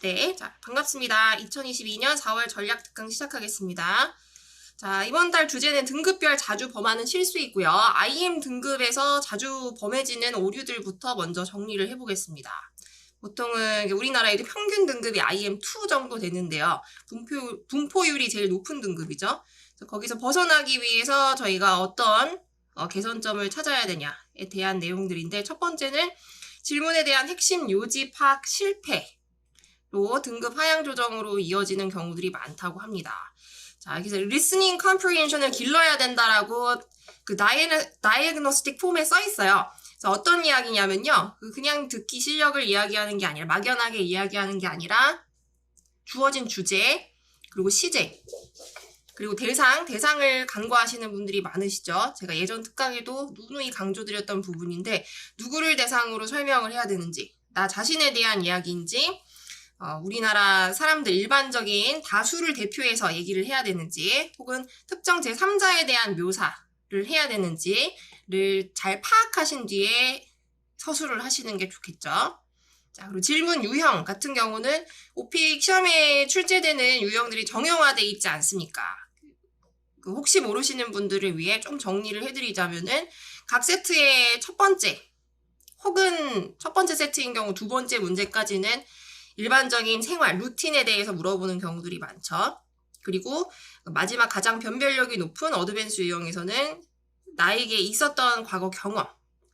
네, 자, 반갑습니다. 2022년 4월 전략 특강 시작하겠습니다. 자, 이번 달 주제는 등급별 자주 범하는 실수이고요. IM 등급에서 자주 범해지는 오류들부터 먼저 정리를 해보겠습니다. 보통은 우리나라의 평균 등급이 IM2 정도 되는데요. 분포율이 제일 높은 등급이죠. 거기서 벗어나기 위해서 저희가 어떤 개선점을 찾아야 되냐에 대한 내용들인데, 첫 번째는 질문에 대한 핵심 요지 파악 실패로 등급 하향 조정으로 이어지는 경우들이 많다고 합니다. 자, 여기서 listening comprehension을 길러야 된다라고 그 diagnostic 폼에 써 있어요. 그래서 어떤 이야기냐면요, 그냥 듣기 실력을 이야기하는 게 아니라, 막연하게 이야기하는 게 아니라 주어진 주제, 그리고 시제, 그리고 대상을 간과하시는 분들이 많으시죠. 제가 예전 특강에도 누누이 강조드렸던 부분인데, 누구를 대상으로 설명을 해야 되는지, 나 자신에 대한 이야기인지, 우리나라 사람들 일반적인 다수를 대표해서 얘기를 해야 되는지, 혹은 특정 제3자에 대한 묘사를 해야 되는지를 잘 파악하신 뒤에 서술을 하시는 게 좋겠죠. 자, 그리고 질문 유형 같은 경우는 오픽 시험에 출제되는 유형들이 정형화되어 있지 않습니까? 혹시 모르시는 분들을 위해 좀 정리를 해드리자면은, 각 세트의 첫 번째, 혹은 첫 번째 세트인 경우 두 번째 문제까지는 일반적인 생활, 루틴에 대해서 물어보는 경우들이 많죠. 그리고 마지막 가장 변별력이 높은 어드밴스 유형에서는 나에게 있었던 과거 경험,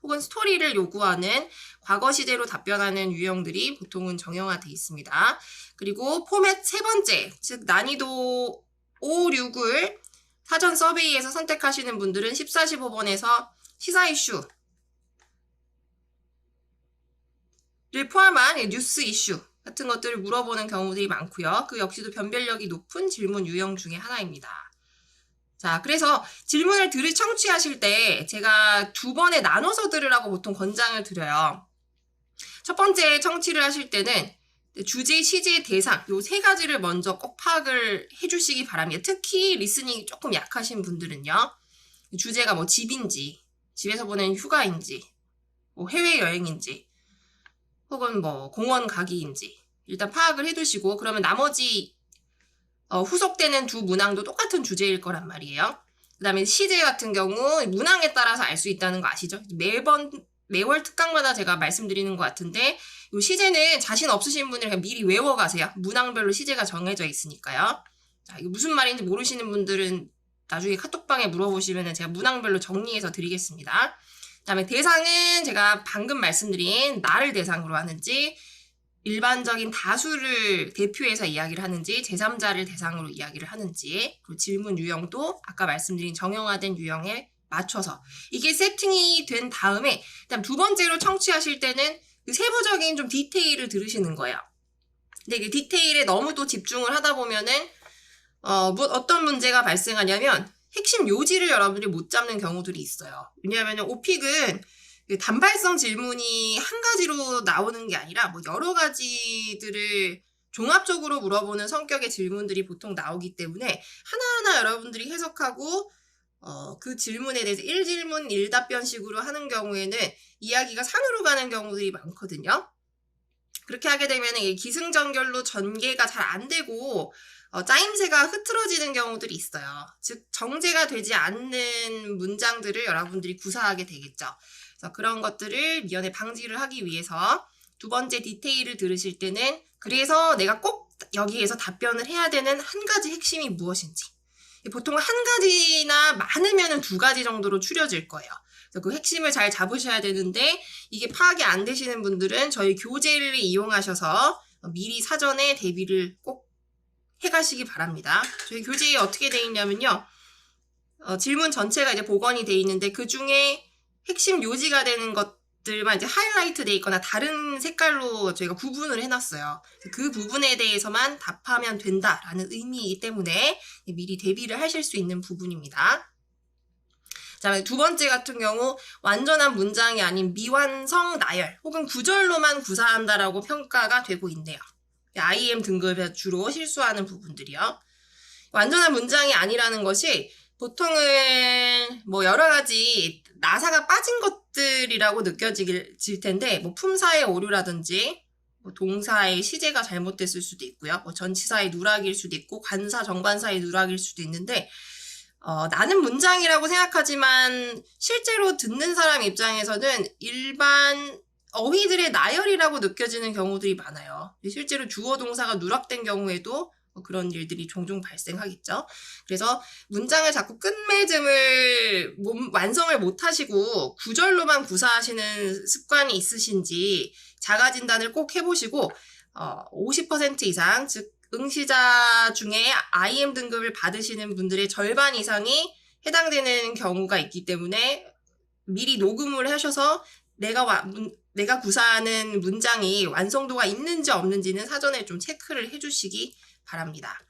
혹은 스토리를 요구하는 과거 시제로 답변하는 유형들이 보통은 정형화되어 있습니다. 그리고 포맷 세 번째, 즉 난이도 5, 6을 사전 서베이에서 선택하시는 분들은 14, 15번에서 시사 이슈를 포함한 뉴스 이슈 같은 것들을 물어보는 경우들이 많고요. 그 역시도 변별력이 높은 질문 유형 중에 하나입니다. 자, 그래서 질문을 청취하실 때 제가 두 번에 나눠서 들으라고 보통 권장을 드려요. 첫 번째 청취를 하실 때는 주제, 시제, 대상 요 세 가지를 먼저 꼭 파악을 해주시기 바랍니다. 특히 리스닝이 조금 약하신 분들은요. 주제가 뭐 집인지, 집에서 보낸 휴가인지, 뭐 해외여행인지, 혹은 뭐 공원 가기인지 일단 파악을 해두시고, 그러면 나머지 후속되는 두 문항도 똑같은 주제일 거란 말이에요. 그 다음에 시제 같은 경우 문항에 따라서 알 수 있다는 거 아시죠? 매월 특강마다 제가 말씀드리는 것 같은데, 이 시제는 자신 없으신 분들 그냥 미리 외워가세요. 문항별로 시제가 정해져 있으니까요. 자, 이게 무슨 말인지 모르시는 분들은 나중에 카톡방에 물어보시면 제가 문항별로 정리해서 드리겠습니다. 그 다음에 대상은 제가 방금 말씀드린 나를 대상으로 하는지, 일반적인 다수를 대표해서 이야기를 하는지, 제3자를 대상으로 이야기를 하는지, 그리고 질문 유형도 아까 말씀드린 정형화된 유형에 맞춰서 이게 세팅이 된 다음에, 그다음 두 번째로 청취하실 때는 그 세부적인 좀 디테일을 들으시는 거예요. 근데 그 디테일에 너무 또 집중을 하다 보면은 어떤 문제가 발생하냐면 핵심 요지를 여러분들이 못 잡는 경우들이 있어요. 왜냐하면 오픽은 단발성 질문이 한 가지로 나오는 게 아니라 뭐 여러 가지들을 종합적으로 물어보는 성격의 질문들이 보통 나오기 때문에 하나하나 여러분들이 해석하고 그 질문에 대해서 1질문 1답변식으로 하는 경우에는 이야기가 산으로 가는 경우들이 많거든요. 그렇게 하게 되면 기승전결로 전개가 잘 안 되고 짜임새가 흐트러지는 경우들이 있어요. 즉 정제가 되지 않는 문장들을 여러분들이 구사하게 되겠죠. 그래서 그런 것들을 미연에 방지를 하기 위해서 두 번째 디테일을 들으실 때는, 그래서 내가 꼭 여기에서 답변을 해야 되는 한 가지 핵심이 무엇인지, 보통 한 가지나 많으면 두 가지 정도로 추려질 거예요. 그래서 그 핵심을 잘 잡으셔야 되는데, 이게 파악이 안 되시는 분들은 저희 교재를 이용하셔서 미리 사전에 대비를 꼭 해가시기 바랍니다. 저희 교재에 어떻게 되어 있냐면요, 질문 전체가 이제 복원이 되어 있는데, 그 중에 핵심 요지가 되는 것들만 이제 하이라이트 되어 있거나 다른 색깔로 저희가 구분을 해놨어요. 그 부분에 대해서만 답하면 된다라는 의미이기 때문에 미리 대비를 하실 수 있는 부분입니다. 자, 두 번째 같은 경우 완전한 문장이 아닌 미완성 나열 혹은 구절로만 구사한다라고 평가가 되고 있네요. IM 등급에 주로 실수하는 부분들이요. 완전한 문장이 아니라는 것이 보통은 뭐 여러 가지 나사가 빠진 것들이라고 느껴질 텐데, 뭐 품사의 오류라든지 뭐 동사의 시제가 잘못됐을 수도 있고요. 뭐 전치사의 누락일 수도 있고 관사, 정관사의 누락일 수도 있는데 나는 문장이라고 생각하지만 실제로 듣는 사람 입장에서는 일반 어휘들의 나열이라고 느껴지는 경우들이 많아요. 실제로 주어 동사가 누락된 경우에도 그런 일들이 종종 발생하겠죠. 그래서 문장을 자꾸 끝맺음을 완성을 못하시고 구절로만 구사하시는 습관이 있으신지 자가진단을 꼭 해보시고 50% 이상, 즉 응시자 중에 IM 등급을 받으시는 분들의 절반 이상이 해당되는 경우가 있기 때문에 미리 녹음을 하셔서 내가 구사하는 문장이 완성도가 있는지 없는지는 사전에 좀 체크를 해주시기 바랍니다.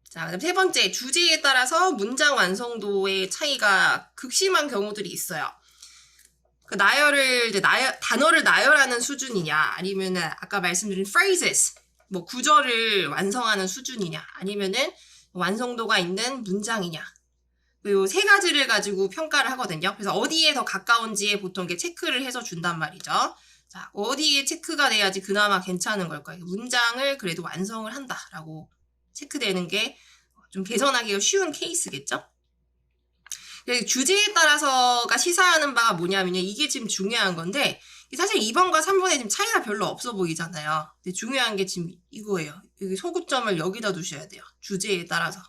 자, 그다음 세 번째, 주제에 따라서 문장 완성도의 차이가 극심한 경우들이 있어요. 그 단어를 나열하는 수준이냐, 아니면은 아까 말씀드린 phrases, 뭐 구절을 완성하는 수준이냐, 아니면은 완성도가 있는 문장이냐. 요 세 가지를 가지고 평가를 하거든요. 그래서 어디에 더 가까운지에 보통 이렇게 체크를 해서 준단 말이죠. 자, 어디에 체크가 돼야지 그나마 괜찮은 걸까요? 문장을 그래도 완성을 한다라고 체크되는 게 좀 개선하기가 쉬운 케이스겠죠? 주제에 따라서가 시사하는 바가 뭐냐면요. 이게 지금 중요한 건데, 사실 2번과 3번에 지금 차이가 별로 없어 보이잖아요. 근데 중요한 게 지금 이거예요. 여기 소구점을 여기다 두셔야 돼요. 주제에 따라서.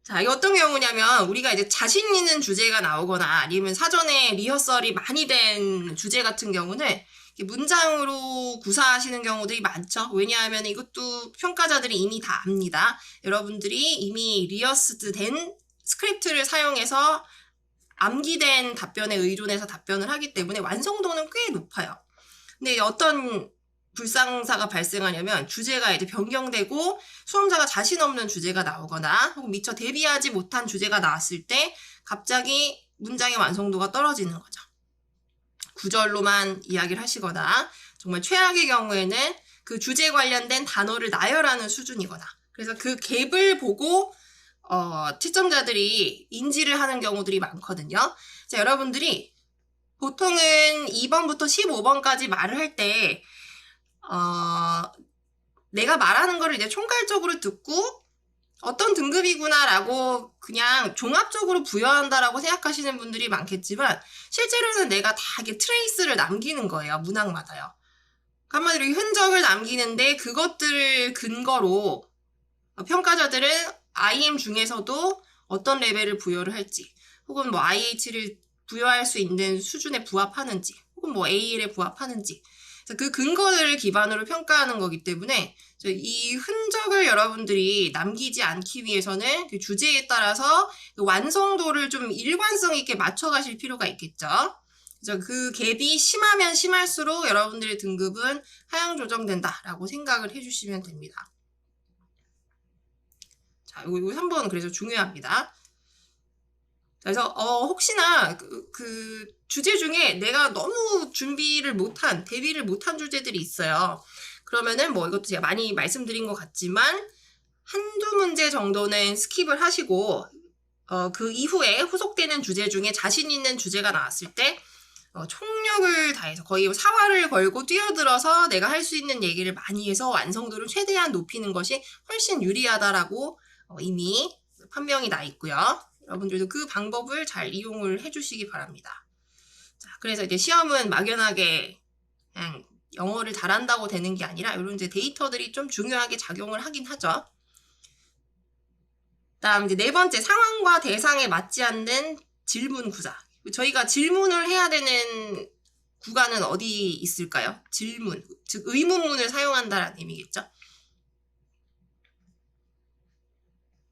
자, 이게 어떤 경우냐면, 우리가 이제 자신 있는 주제가 나오거나 아니면 사전에 리허설이 많이 된 주제 같은 경우는 문장으로 구사하시는 경우들이 많죠. 왜냐하면 이것도 평가자들이 이미 다 압니다. 여러분들이 이미 리허스드 된 스크립트를 사용해서 암기된 답변에 의존해서 답변을 하기 때문에 완성도는 꽤 높아요. 근데 어떤 불상사가 발생하냐면 주제가 이제 변경되고 수험자가 자신 없는 주제가 나오거나 혹은 미처 대비하지 못한 주제가 나왔을 때 갑자기 문장의 완성도가 떨어지는 거죠. 구절로만 이야기를 하시거나 정말 최악의 경우에는 그 주제 관련된 단어를 나열하는 수준이거나 그래서 그 갭을 보고 채점자들이 인지를 하는 경우들이 많거든요. 자, 여러분들이 보통은 2번부터 15번까지 말을 할 때 내가 말하는 거를 이제 총괄적으로 듣고 어떤 등급이구나라고 그냥 종합적으로 부여한다라고 생각하시는 분들이 많겠지만 실제로는 내가 다 이렇게 트레이스를 남기는 거예요. 문항마다요. 한마디로 흔적을 남기는데 그것들을 근거로 평가자들은 IM 중에서도 어떤 레벨을 부여를 할지 혹은 뭐 IH를 부여할 수 있는 수준에 부합하는지 혹은 뭐 AL에 부합하는지 그 근거들을 기반으로 평가하는 거기 때문에 이 흔적을 여러분들이 남기지 않기 위해서는 그 주제에 따라서 완성도를 좀 일관성 있게 맞춰가실 필요가 있겠죠. 그래서 그 갭이 심하면 심할수록 여러분들의 등급은 하향 조정된다라고 생각을 해주시면 됩니다. 자, 이거 3번은 그래서 중요합니다. 그래서 혹시나 그 주제 중에 내가 너무 준비를 못한, 대비를 못한 주제들이 있어요. 그러면은 뭐 이것도 제가 많이 말씀드린 것 같지만 한두 문제 정도는 스킵을 하시고 그 이후에 후속되는 주제 중에 자신 있는 주제가 나왔을 때 총력을 다해서 거의 사활을 걸고 뛰어들어서 내가 할 수 있는 얘기를 많이 해서 완성도를 최대한 높이는 것이 훨씬 유리하다라고 이미 판명이 나 있고요. 여러분들도 그 방법을 잘 이용을 해주시기 바랍니다. 자, 그래서 이제 시험은 막연하게 그냥 영어를 잘한다고 되는 게 아니라 이런 이제 데이터들이 좀 중요하게 작용을 하긴 하죠. 다음 이제 네 번째, 상황과 대상에 맞지 않는 질문 구사. 저희가 질문을 해야 되는 구간은 어디 있을까요? 질문, 즉 의문문을 사용한다는 의미겠죠.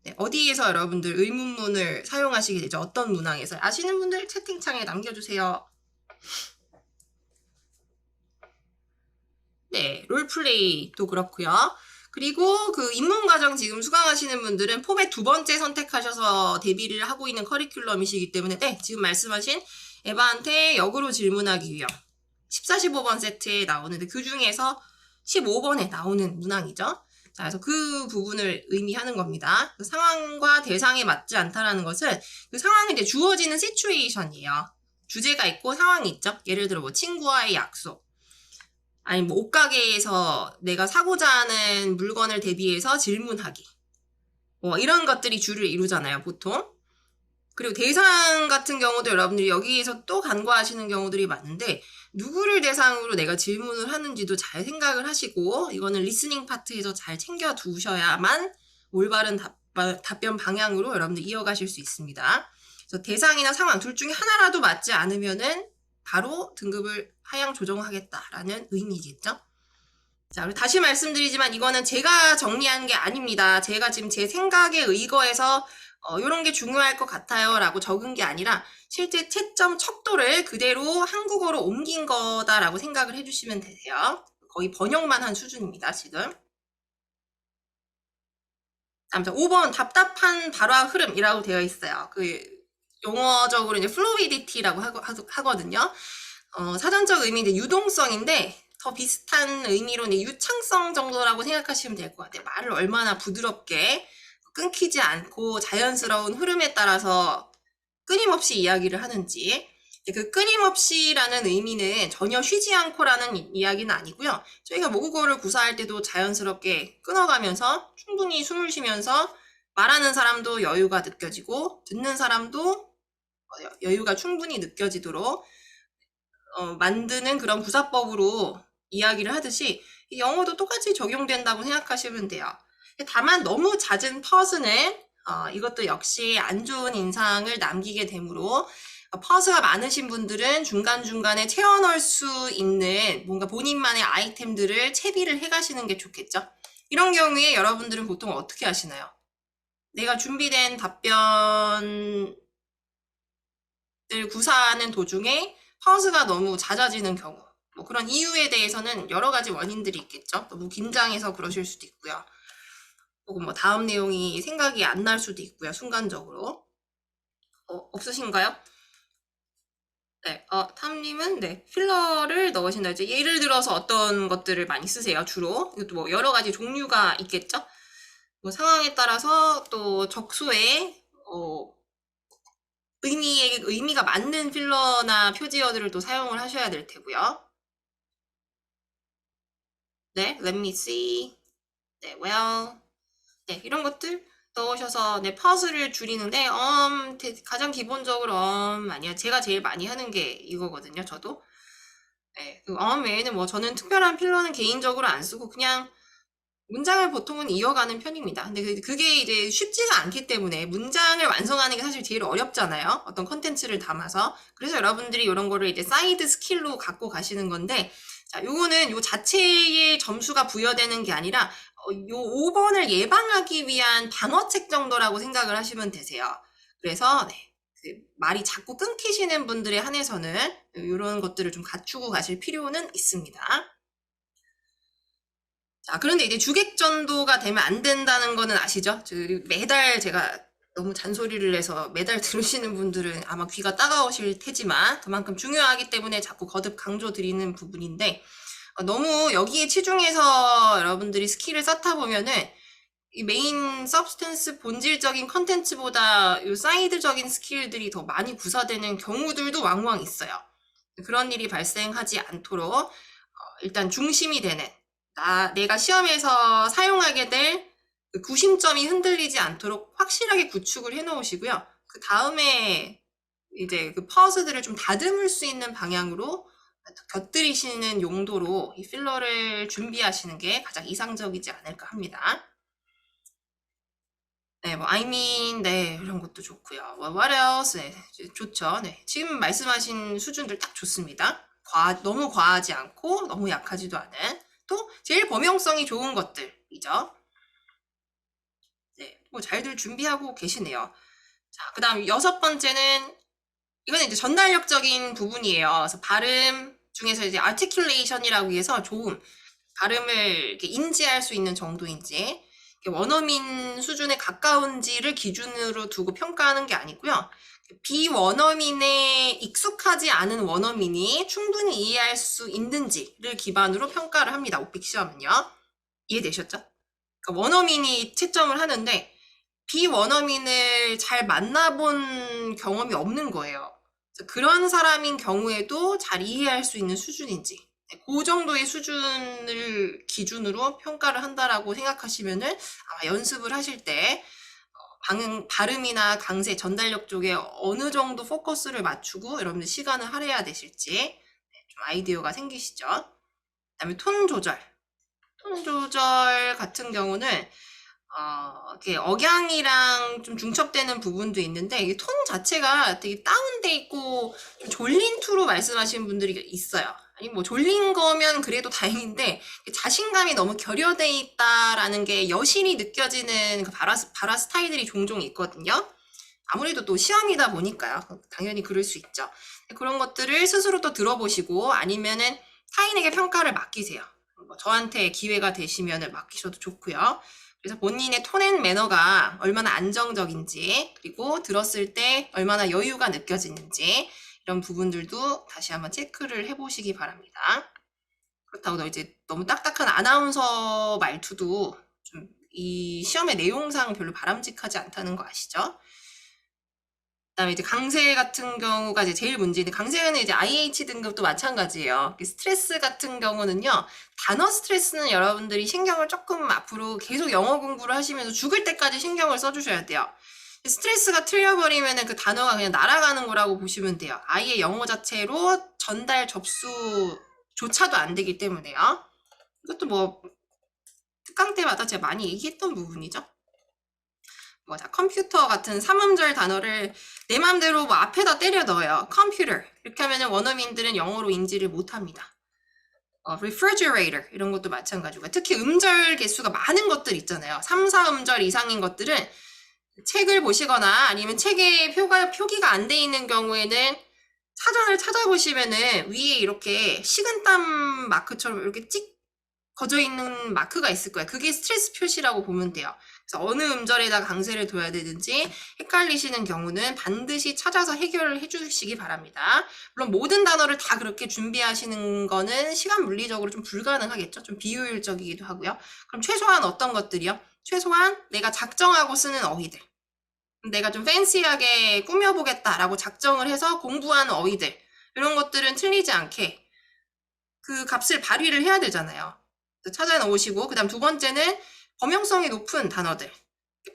네, 어디에서 여러분들 의문문을 사용하시게 되죠? 어떤 문항에서? 아시는 분들 채팅창에 남겨주세요. 네, 롤플레이도 그렇고요. 그리고 그 입문과정 지금 수강하시는 분들은 포맷 2번째 선택하셔서 대비를 하고 있는 커리큘럼이시기 때문에 네, 지금 말씀하신 에바한테 역으로 질문하기 위험 14, 15번 세트에 나오는데 그 중에서 15번에 나오는 문항이죠. 자, 그래서 그 부분을 의미하는 겁니다. 그 상황과 대상에 맞지 않다라는 것은 그 상황이 이제 주어지는 시츄에이션이에요. 주제가 있고 상황이 있죠. 예를 들어 뭐 친구와의 약속, 아니 뭐 옷가게에서 내가 사고자 하는 물건을 대비해서 질문하기. 뭐 이런 것들이 주를 이루잖아요, 보통. 그리고 대상 같은 경우도 여러분들이 여기에서 또 간과하시는 경우들이 많은데 누구를 대상으로 내가 질문을 하는지도 잘 생각을 하시고 이거는 리스닝 파트에서 잘 챙겨 두셔야만 올바른 답변 방향으로 여러분들 이어가실 수 있습니다. 그래서 대상이나 상황 둘 중에 하나라도 맞지 않으면은 바로 등급을 하향 조정하겠다라는 의미겠죠. 자, 그리고 다시 말씀드리지만 이거는 제가 정리한 게 아닙니다. 제가 지금 제 생각에 의거해서 이런 게 중요할 것 같아요 라고 적은 게 아니라 실제 채점 척도를 그대로 한국어로 옮긴 거다라고 생각을 해주시면 되세요. 거의 번역만 한 수준입니다, 지금. 아무튼 5번 답답한 발화 흐름이라고 되어 있어요. 그 용어적으로 이제 fluidity라고 하거든요. 사전적 의미는 유동성인데 더 비슷한 의미로는 유창성 정도라고 생각하시면 될 것 같아요. 말을 얼마나 부드럽게 끊기지 않고 자연스러운 흐름에 따라서 끊임없이 이야기를 하는지. 그 끊임없이라는 의미는 전혀 쉬지 않고라는 이야기는 아니고요. 저희가 모국어를 구사할 때도 자연스럽게 끊어가면서 충분히 숨을 쉬면서 말하는 사람도 여유가 느껴지고 듣는 사람도 여유가 충분히 느껴지도록 만드는 그런 구사법으로 이야기를 하듯이 영어도 똑같이 적용된다고 생각하시면 돼요. 다만 너무 잦은 퍼즈는 이것도 역시 안 좋은 인상을 남기게 되므로 퍼즈가 많으신 분들은 중간중간에 채워 넣을 수 있는 뭔가 본인만의 아이템들을 채비를 해 가시는 게 좋겠죠. 이런 경우에 여러분들은 보통 어떻게 하시나요? 내가 준비된 답변을 구사하는 도중에 퍼즈가 너무 잦아지는 경우, 뭐 그런 이유에 대해서는 여러 가지 원인들이 있겠죠. 너무 긴장해서 그러실 수도 있고요. 혹은 뭐 다음 내용이 생각이 안 날 수도 있고요. 순간적으로. 없으신가요? 네, 탐님은 네, 필러를 넣으신다. 이제 예를 들어서 어떤 것들을 많이 쓰세요, 주로? 이것도 뭐 여러 가지 종류가 있겠죠? 뭐 상황에 따라서 또 적소에, 의미가 맞는 필러나 표지어들을 또 사용을 하셔야 될 테고요. 네, let me see. 네, well. 네, 이런 것들 넣으셔서 네, 퍼즐을 줄이는데 가장 기본적으로 아니야. 제가 제일 많이 하는 게 이거거든요. 저도. 네, 그 외에는 뭐 저는 특별한 필러는 개인적으로 안 쓰고 그냥 문장을 보통은 이어가는 편입니다. 근데 그게 이제 쉽지가 않기 때문에 문장을 완성하는 게 사실 제일 어렵잖아요. 어떤 컨텐츠를 담아서. 그래서 여러분들이 이런 거를 이제 사이드 스킬로 갖고 가시는 건데, 자, 요거는 요 자체의 점수가 부여되는 게 아니라, 요 5번을 예방하기 위한 방어책 정도라고 생각을 하시면 되세요. 그래서, 네. 그 말이 자꾸 끊기시는 분들에 한해서는 이런 것들을 좀 갖추고 가실 필요는 있습니다. 자, 그런데 이제 주객전도가 되면 안 된다는 거는 아시죠? 매달 제가 너무 잔소리를 해서 매달 들으시는 분들은 아마 귀가 따가우실 테지만 그만큼 중요하기 때문에 자꾸 거듭 강조드리는 부분인데 너무 여기에 치중해서 여러분들이 스킬을 쌓다 보면은 이 메인 서브스턴스 본질적인 컨텐츠보다 이 사이드적인 스킬들이 더 많이 구사되는 경우들도 왕왕 있어요. 그런 일이 발생하지 않도록 일단 중심이 되는 내가 시험에서 사용하게 될 그 구심점이 흔들리지 않도록 확실하게 구축을 해 놓으시고요. 그 다음에 이제 그 퍼즐들을 좀 다듬을 수 있는 방향으로 곁들이시는 용도로 이 필러를 준비하시는 게 가장 이상적이지 않을까 합니다. 네, 뭐 I mean, 네, 이런 것도 좋고요. 뭐 what else? 네, 좋죠. 네, 지금 말씀하신 수준들 딱 좋습니다. 너무 과하지 않고 너무 약하지도 않은 또 제일 범용성이 좋은 것들이죠. 네, 뭐 잘들 준비하고 계시네요. 자, 그 다음 6번째는 이거는 이제 전달력적인 부분이에요. 그래서 발음 중에서 이제 articulation이라고 해서 좋음, 발음을 이렇게 인지할 수 있는 정도인지 원어민 수준에 가까운지를 기준으로 두고 평가하는 게 아니고요. 비원어민에 익숙하지 않은 원어민이 충분히 이해할 수 있는지를 기반으로 평가를 합니다. 오픽 시험은요. 이해되셨죠? 그러니까 원어민이 채점을 하는데 비원어민을 잘 만나본 경험이 없는 거예요. 그런 사람인 경우에도 잘 이해할 수 있는 수준인지 그 정도의 수준을 기준으로 평가를 한다라고 생각하시면은 아마 연습을 하실 때 발음이나 강세, 전달력 쪽에 어느 정도 포커스를 맞추고 여러분들 시간을 할애해야 되실지 좀 아이디어가 생기시죠. 그다음에 톤 조절. 톤 조절 같은 경우는 이렇게 억양이랑 좀 중첩되는 부분도 있는데 이게 톤 자체가 되게 다운돼 있고 좀 졸린 투로 말씀하시는 분들이 있어요. 아니 뭐 졸린 거면 그래도 다행인데 자신감이 너무 결여돼 있다라는 게 여실히 느껴지는 그 발화 스타일들이 종종 있거든요. 아무래도 또 시험이다 보니까요. 당연히 그럴 수 있죠. 그런 것들을 스스로 또 들어보시고 아니면은 타인에게 평가를 맡기세요. 뭐 저한테 기회가 되시면은 맡기셔도 좋고요. 그래서 본인의 톤 앤 매너가 얼마나 안정적인지 그리고 들었을 때 얼마나 여유가 느껴지는지 이런 부분들도 다시 한번 체크를 해보시기 바랍니다. 그렇다고 이제 너무 딱딱한 아나운서 말투도 좀 이 시험의 내용상 별로 바람직하지 않다는 거 아시죠? 그다음에 이제 강세 같은 경우가 이제 제일 문제인데 강세는 이제 IH 등급도 마찬가지예요. 스트레스 같은 경우는요. 단어 스트레스는 여러분들이 신경을 조금 앞으로 계속 영어 공부를 하시면서 죽을 때까지 신경을 써주셔야 돼요. 스트레스가 틀려버리면은 그 단어가 그냥 날아가는 거라고 보시면 돼요. 아예 영어 자체로 전달 접수조차도 안 되기 때문에요. 이것도 뭐 특강 때마다 제가 많이 얘기했던 부분이죠. 컴퓨터 같은 삼음절 단어를 내 맘대로 뭐 앞에다 때려 넣어요. 컴퓨터 이렇게 하면은 원어민들은 영어로 인지를 못합니다. refrigerator 이런 것도 마찬가지고 특히 음절 개수가 많은 것들 있잖아요. 3, 4음절 이상인 것들은 책을 보시거나 아니면 책에 표기가 안 돼 있는 경우에는 사전을 찾아보시면은 위에 이렇게 식은땀 마크처럼 이렇게 찍 거져 있는 마크가 있을 거예요. 그게 스트레스 표시라고 보면 돼요. 그래서 어느 음절에다가 강세를 둬야 되는지 헷갈리시는 경우는 반드시 찾아서 해결을 해주시기 바랍니다. 물론 모든 단어를 다 그렇게 준비하시는 거는 시간 물리적으로 좀 불가능하겠죠. 좀 비효율적이기도 하고요. 그럼 최소한 어떤 것들이요? 최소한 내가 작정하고 쓰는 어휘들. 내가 좀 팬시하게 꾸며보겠다라고 작정을 해서 공부한 어휘들. 이런 것들은 틀리지 않게 그 값을 발휘를 해야 되잖아요. 찾아놓으시고 그 다음 두 번째는 범용성이 높은 단어들.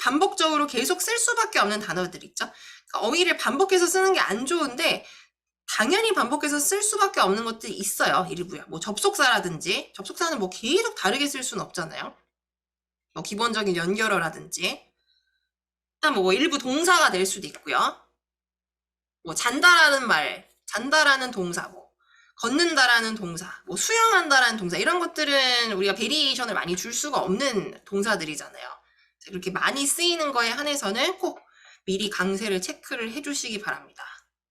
반복적으로 계속 쓸 수밖에 없는 단어들 있죠. 그러니까 어휘를 반복해서 쓰는 게 안 좋은데 당연히 반복해서 쓸 수밖에 없는 것들이 있어요. 일부요. 뭐 접속사라든지 접속사는 뭐 계속 다르게 쓸 수는 없잖아요. 뭐 기본적인 연결어라든지 일단 뭐 일부 동사가 될 수도 있고요. 뭐 잔다라는 말, 잔다라는 동사, 뭐 걷는다라는 동사, 뭐 수영한다라는 동사 이런 것들은 우리가 베리에이션을 많이 줄 수가 없는 동사들이잖아요. 그렇게 많이 쓰이는 거에 한해서는 꼭 미리 강세를 체크를 해주시기 바랍니다.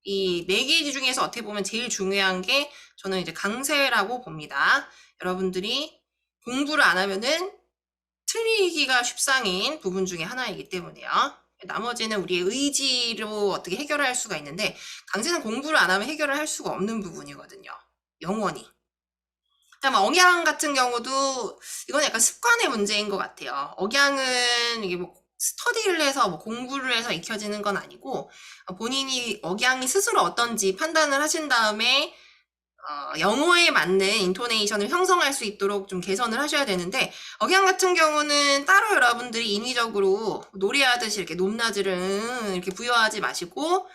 이 4개 중에서 어떻게 보면 제일 중요한 게 저는 이제 강세라고 봅니다. 여러분들이 공부를 안 하면은 틀리기가 쉽상인 부분 중에 하나이기 때문에요. 나머지는 우리의 의지로 어떻게 해결할 수가 있는데 강세는 공부를 안 하면 해결을 할 수가 없는 부분이거든요. 영원히. 그다음에 억양 같은 경우도 이건 약간 습관의 문제인 것 같아요. 억양은 이게 뭐 스터디를 해서 뭐 공부를 해서 익혀지는 건 아니고 본인이 억양이 스스로 어떤지 판단을 하신 다음에 영어에 맞는 인토네이션을 형성할 수 있도록 좀 개선을 하셔야 되는데 억양 같은 경우는 따로 여러분들이 인위적으로 노래하듯이 이렇게 높낮이를 이렇게 부여하지 마시고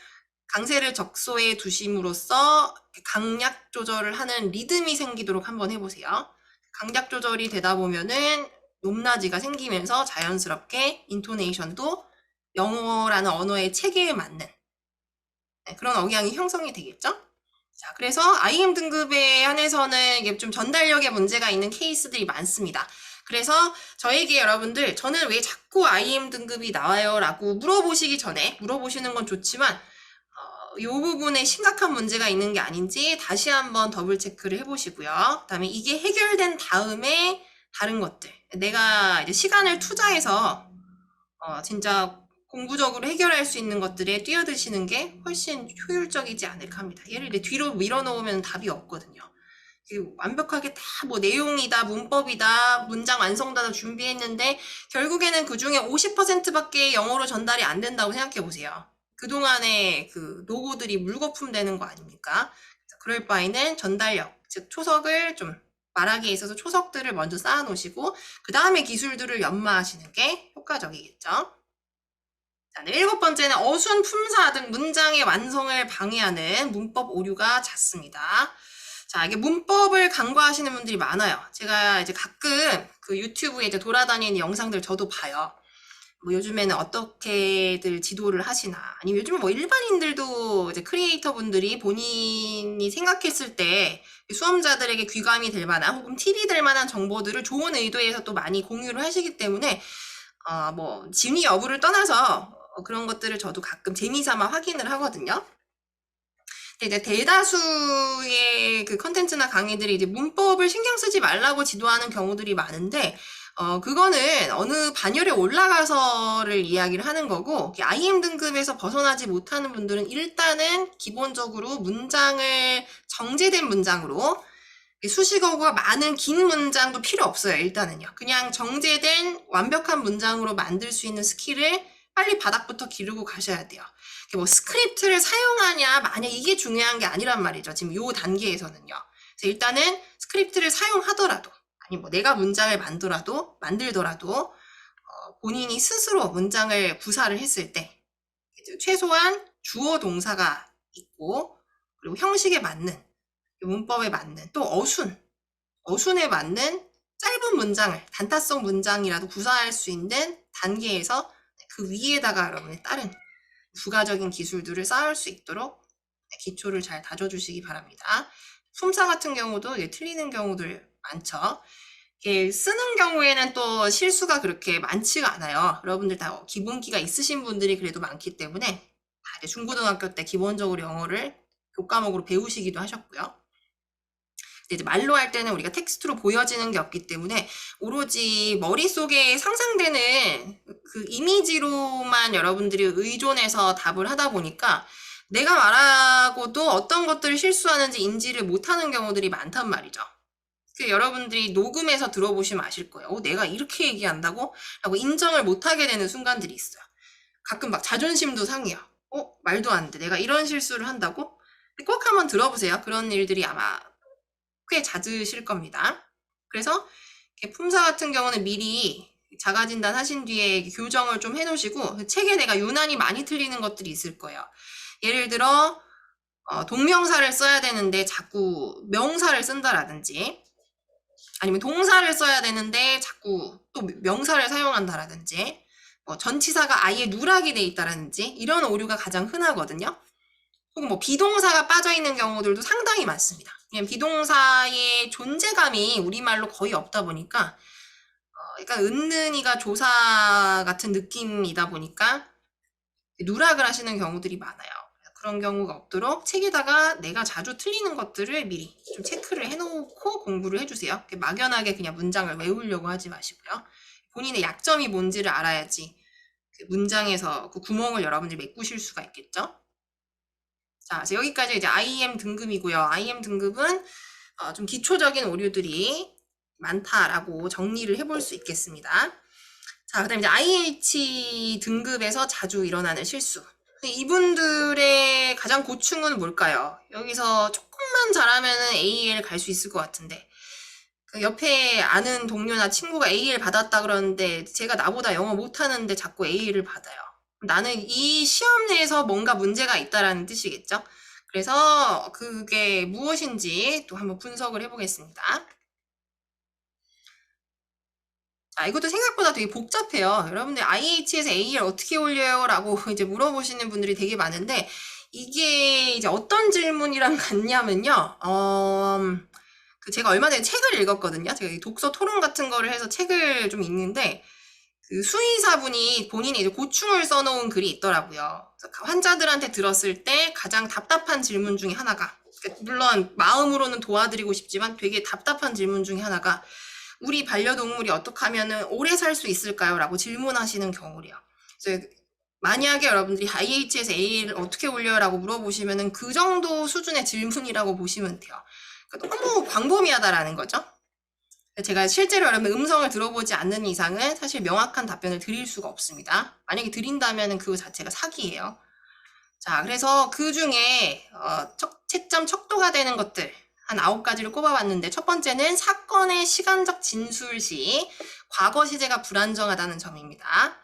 강세를 적소에 두심으로써 강약 조절을 하는 리듬이 생기도록 한번 해보세요. 강약 조절이 되다 보면은 높낮이가 생기면서 자연스럽게 인토네이션도 영어라는 언어의 체계에 맞는 그런 억양이 형성이 되겠죠? 자, 그래서 IM 등급에 한해서는 이게 좀 전달력에 문제가 있는 케이스들이 많습니다. 그래서 저에게 여러분들 저는 왜 자꾸 IM 등급이 나와요? 라고 물어보시기 전에 물어보시는 건 좋지만 이 부분에 심각한 문제가 있는 게 아닌지 다시 한번 더블 체크를 해보시고요. 그다음에 이게 해결된 다음에 다른 것들 내가 이제 시간을 투자해서 진짜 공부적으로 해결할 수 있는 것들에 뛰어드시는 게 훨씬 효율적이지 않을까 합니다. 얘를 뒤로 밀어놓으면 답이 없거든요. 완벽하게 다 뭐 내용이다, 문법이다, 문장 완성도다 준비했는데 결국에는 그 중에 50%밖에 영어로 전달이 안 된다고 생각해 보세요. 그동안에 그 노고들이 물거품 되는 거 아닙니까? 그럴 바에는 전달력, 즉 초석을 좀 말하기에 있어서 초석들을 먼저 쌓아 놓으시고 그 다음에 기술들을 연마하시는 게 효과적이겠죠. 자, 네, 7번째는 어순, 품사 등 문장의 완성을 방해하는 문법 오류가 잦습니다. 자, 이게 문법을 간과하시는 분들이 많아요. 제가 이제 가끔 그 유튜브에 이제 돌아다니는 영상들 저도 봐요. 뭐 요즘에는 어떻게들 지도를 하시나, 아니면 요즘에 뭐 일반인들도 이제 크리에이터 분들이 본인이 생각했을 때 수험자들에게 귀감이 될 만한 혹은 팁이 될 만한 정보들을 좋은 의도에서 또 많이 공유를 하시기 때문에 뭐 진위 여부를 떠나서 그런 것들을 저도 가끔 재미삼아 확인을 하거든요. 근데 이제 대다수의 그 컨텐츠나 강의들이 이제 문법을 신경 쓰지 말라고 지도하는 경우들이 많은데, 그거는 어느 반열에 올라가서를 이야기를 하는 거고, IM 등급에서 벗어나지 못하는 분들은 일단은 기본적으로 문장을 정제된 문장으로, 수식어가 많은 긴 문장도 필요 없어요, 일단은요. 그냥 정제된 완벽한 문장으로 만들 수 있는 스킬을 빨리 바닥부터 기르고 가셔야 돼요. 뭐 스크립트를 사용하냐 마냐 이게 중요한 게 아니란 말이죠. 지금 요 단계에서는요. 그래서 일단은 스크립트를 사용하더라도 아니 뭐 내가 문장을 만들더라도 본인이 스스로 문장을 구사를 했을 때 최소한 주어 동사가 있고 그리고 형식에 맞는 문법에 맞는 또 어순에 맞는 짧은 문장을 단타성 문장이라도 구사할 수 있는 단계에서 그 위에다가 여러분의 다른 부가적인 기술들을 쌓을 수 있도록 기초를 잘 다져주시기 바랍니다. 품사 같은 경우도 틀리는 경우들 많죠. 쓰는 경우에는 또 실수가 그렇게 많지가 않아요. 여러분들 다 기본기가 있으신 분들이 그래도 많기 때문에 다 이제 중고등학교 때 기본적으로 영어를 교과목으로 배우시기도 하셨고요. 이제 말로 할 때는 우리가 텍스트로 보여지는 게 없기 때문에 오로지 머릿속에 상상되는 그 이미지로만 여러분들이 의존해서 답을 하다 보니까 내가 말하고도 어떤 것들을 실수하는지 인지를 못하는 경우들이 많단 말이죠. 여러분들이 녹음해서 들어보시면 아실 거예요. 내가 이렇게 얘기한다고? 라고 인정을 못하게 되는 순간들이 있어요. 가끔 막 자존심도 상해요. 말도 안 돼. 내가 이런 실수를 한다고? 꼭 한번 들어보세요. 그런 일들이 아마 꽤 잦으실 겁니다. 그래서 품사 같은 경우는 미리 자가진단 하신 뒤에 교정을 좀 해놓으시고 책에 내가 유난히 많이 틀리는 것들이 있을 거예요. 예를 들어 동명사를 써야 되는데 자꾸 명사를 쓴다라든지 아니면 동사를 써야 되는데 자꾸 또 명사를 사용한다라든지 뭐 전치사가 아예 누락이 돼 있다라든지 이런 오류가 가장 흔하거든요. 혹은 뭐 비동사가 빠져있는 경우들도 상당히 많습니다. 그냥 비동사의 존재감이 우리말로 거의 없다 보니까 약간 은는이가 조사 같은 느낌이다 보니까 누락을 하시는 경우들이 많아요. 그런 경우가 없도록 책에다가 내가 자주 틀리는 것들을 미리 좀 체크를 해놓고 공부를 해주세요. 막연하게 그냥 문장을 외우려고 하지 마시고요. 본인의 약점이 뭔지를 알아야지 그 문장에서 그 구멍을 여러분들이 메꾸실 수가 있겠죠. 자, 그래서 여기까지 이제 IM 등급이고요. IM 등급은 좀 기초적인 오류들이 많다라고 정리를 해볼 수 있겠습니다. 자, 그 다음에 이제 IH 등급에서 자주 일어나는 실수. 이분들의 가장 고충은 뭘까요? 여기서 조금만 잘하면 AL 갈 수 있을 것 같은데 그 옆에 아는 동료나 친구가 AL 받았다 그러는데 제가 나보다 영어 못하는데 자꾸 AL을 받아요. 나는 이 시험 내에서 뭔가 문제가 있다라는 뜻이겠죠? 그래서 그게 무엇인지 또 한번 분석을 해보겠습니다. 자, 이것도 생각보다 되게 복잡해요. 여러분들 IH에서 AL 어떻게 올려요? 라고 이제 물어보시는 분들이 되게 많은데 이게 이제 어떤 질문이랑 같냐면요. 제가 얼마 전에 책을 읽었거든요. 제가 독서 토론 같은 거를 해서 책을 좀 읽는데 그 수의사분이 본인이 이제 고충을 써놓은 글이 있더라고요. 환자들한테 들었을 때 가장 답답한 질문 중에 하나가 물론 마음으로는 도와드리고 싶지만 되게 답답한 질문 중에 하나가 우리 반려동물이 어떻게 하면 오래 살 수 있을까요? 라고 질문하시는 경우래요. 그래서 만약에 여러분들이 IH에서 A를 어떻게 올려요? 라고 물어보시면 그 정도 수준의 질문이라고 보시면 돼요. 그러니까 너무 광범위하다라는 거죠. 제가 실제로 여러분 음성을 들어보지 않는 이상은 사실 명확한 답변을 드릴 수가 없습니다. 만약에 드린다면 그거 자체가 사기예요. 자, 그래서 그 중에 채점 척도가 되는 것들 한 9가지를 꼽아봤는데, 첫 번째는 사건의 시간적 진술 시 과거 시제가 불안정하다는 점입니다.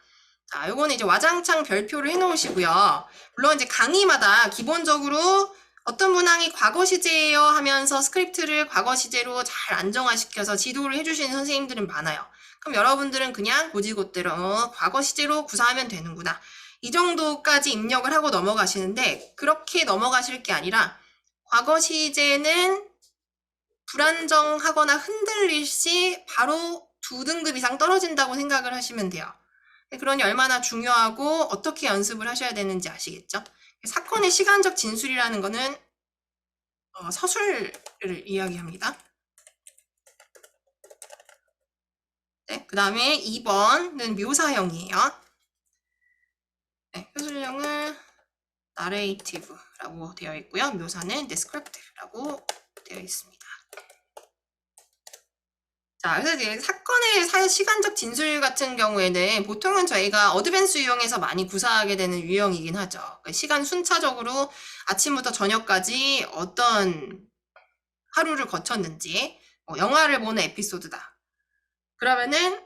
자, 요거는 이제 와장창 별표를 해놓으시고요. 물론 이제 강의마다 기본적으로 어떤 문항이 과거 시제예요 하면서 스크립트를 과거 시제로 잘 안정화시켜서 지도를 해주시는 선생님들은 많아요. 그럼 여러분들은 그냥 고지고대로 과거 시제로 구사하면 되는구나, 이 정도까지 입력을 하고 넘어가시는데, 그렇게 넘어가실 게 아니라 과거 시제는 불안정하거나 흔들릴 시 바로 2등급 이상 떨어진다고 생각을 하시면 돼요. 그러니 얼마나 중요하고 어떻게 연습을 하셔야 되는지 아시겠죠? 사건의 시간적 진술이라는 거는 서술을 이야기합니다. 네, 그 다음에 2번은 묘사형이에요. 네, 서술형은 narrative라고 되어 있고요. 묘사는 descriptive라고 되어 있습니다. 자, 그래서 이제 사건의 시간적 진술 같은 경우에는 보통은 저희가 어드밴스 유형에서 많이 구사하게 되는 유형이긴 하죠. 시간 순차적으로 아침부터 저녁까지 어떤 하루를 거쳤는지, 영화를 보는 에피소드다, 그러면은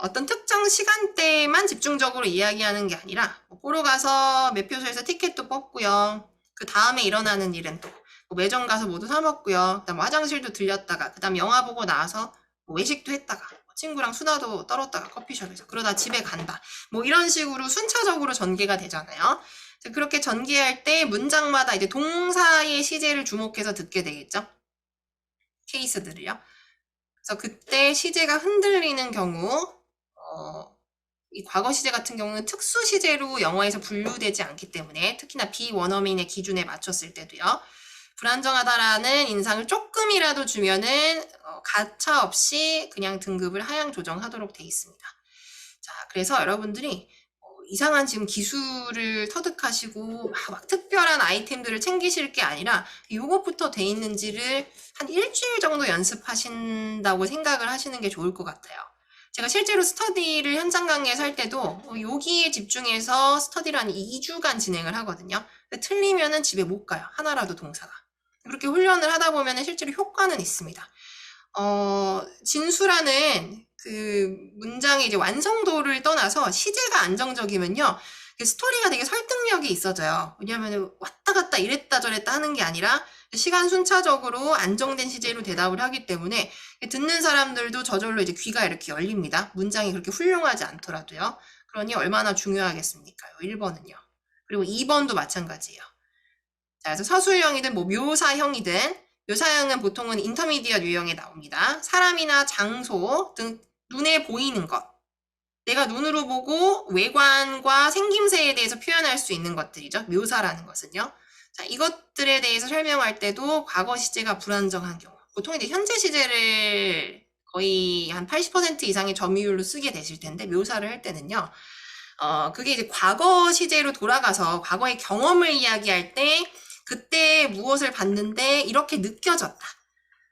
어떤 특정 시간대에만 집중적으로 이야기하는 게 아니라 보러 가서 매표소에서 티켓도 뽑고요. 그 다음에 일어나는 일은 또 매점 가서 모두 사 먹고요. 그다음 화장실도 들렸다가, 그다음 영화 보고 나와서 외식도 했다가, 친구랑 수다도 떨었다가 커피숍에서, 그러다 집에 간다, 이런 식으로 순차적으로 전개가 되잖아요. 그렇게 전개할 때 문장마다 이제 동사의 시제를 주목해서 듣게 되겠죠. 케이스들을요. 그래서 그때 시제가 흔들리는 경우, 이 과거 시제 같은 경우는 특수 시제로 영어에서 분류되지 않기 때문에, 특히나 비원어민의 기준에 맞췄을 때도요, 불안정하다라는 인상을 조금이라도 주면은 가차 없이 그냥 등급을 하향 조정하도록 되어 있습니다. 자, 그래서 여러분들이 이상한 지금 기술을 터득하시고 막 특별한 아이템들을 챙기실 게 아니라 이것부터 돼 있는지를 한 일주일 정도 연습하신다고 생각을 하시는 게 좋을 것 같아요. 제가 실제로 스터디를 현장 강의에서 할 때도 여기에 집중해서 스터디를 한 2주간 진행을 하거든요. 근데 틀리면은 집에 못 가요. 하나라도 동사가. 그렇게 훈련을 하다 보면 실제로 효과는 있습니다. 진수라는 그 문장의 이제 완성도를 떠나서 시제가 안정적이면요, 스토리가 되게 설득력이 있어져요. 왜냐하면 왔다 갔다 이랬다 저랬다 하는 게 아니라 시간 순차적으로 안정된 시제로 대답을 하기 때문에 듣는 사람들도 저절로 이제 귀가 이렇게 열립니다. 문장이 그렇게 훌륭하지 않더라도요. 그러니 얼마나 중요하겠습니까? 1번은요. 그리고 2번도 마찬가지예요. 자, 그래서 서술형이든 묘사형이든, 묘사형은 보통은 인터미디엇 유형에 나옵니다. 사람이나 장소 등 눈에 보이는 것, 내가 눈으로 보고 외관과 생김새에 대해서 표현할 수 있는 것들이죠. 묘사라는 것은요. 자, 이것들에 대해서 설명할 때도 과거 시제가 불안정한 경우, 보통 이제 현재 시제를 거의 한 80% 이상의 점유율로 쓰게 되실 텐데, 묘사를 할 때는요, 그게 이제 과거 시제로 돌아가서 과거의 경험을 이야기할 때, 그때 무엇을 봤는데 이렇게 느껴졌다,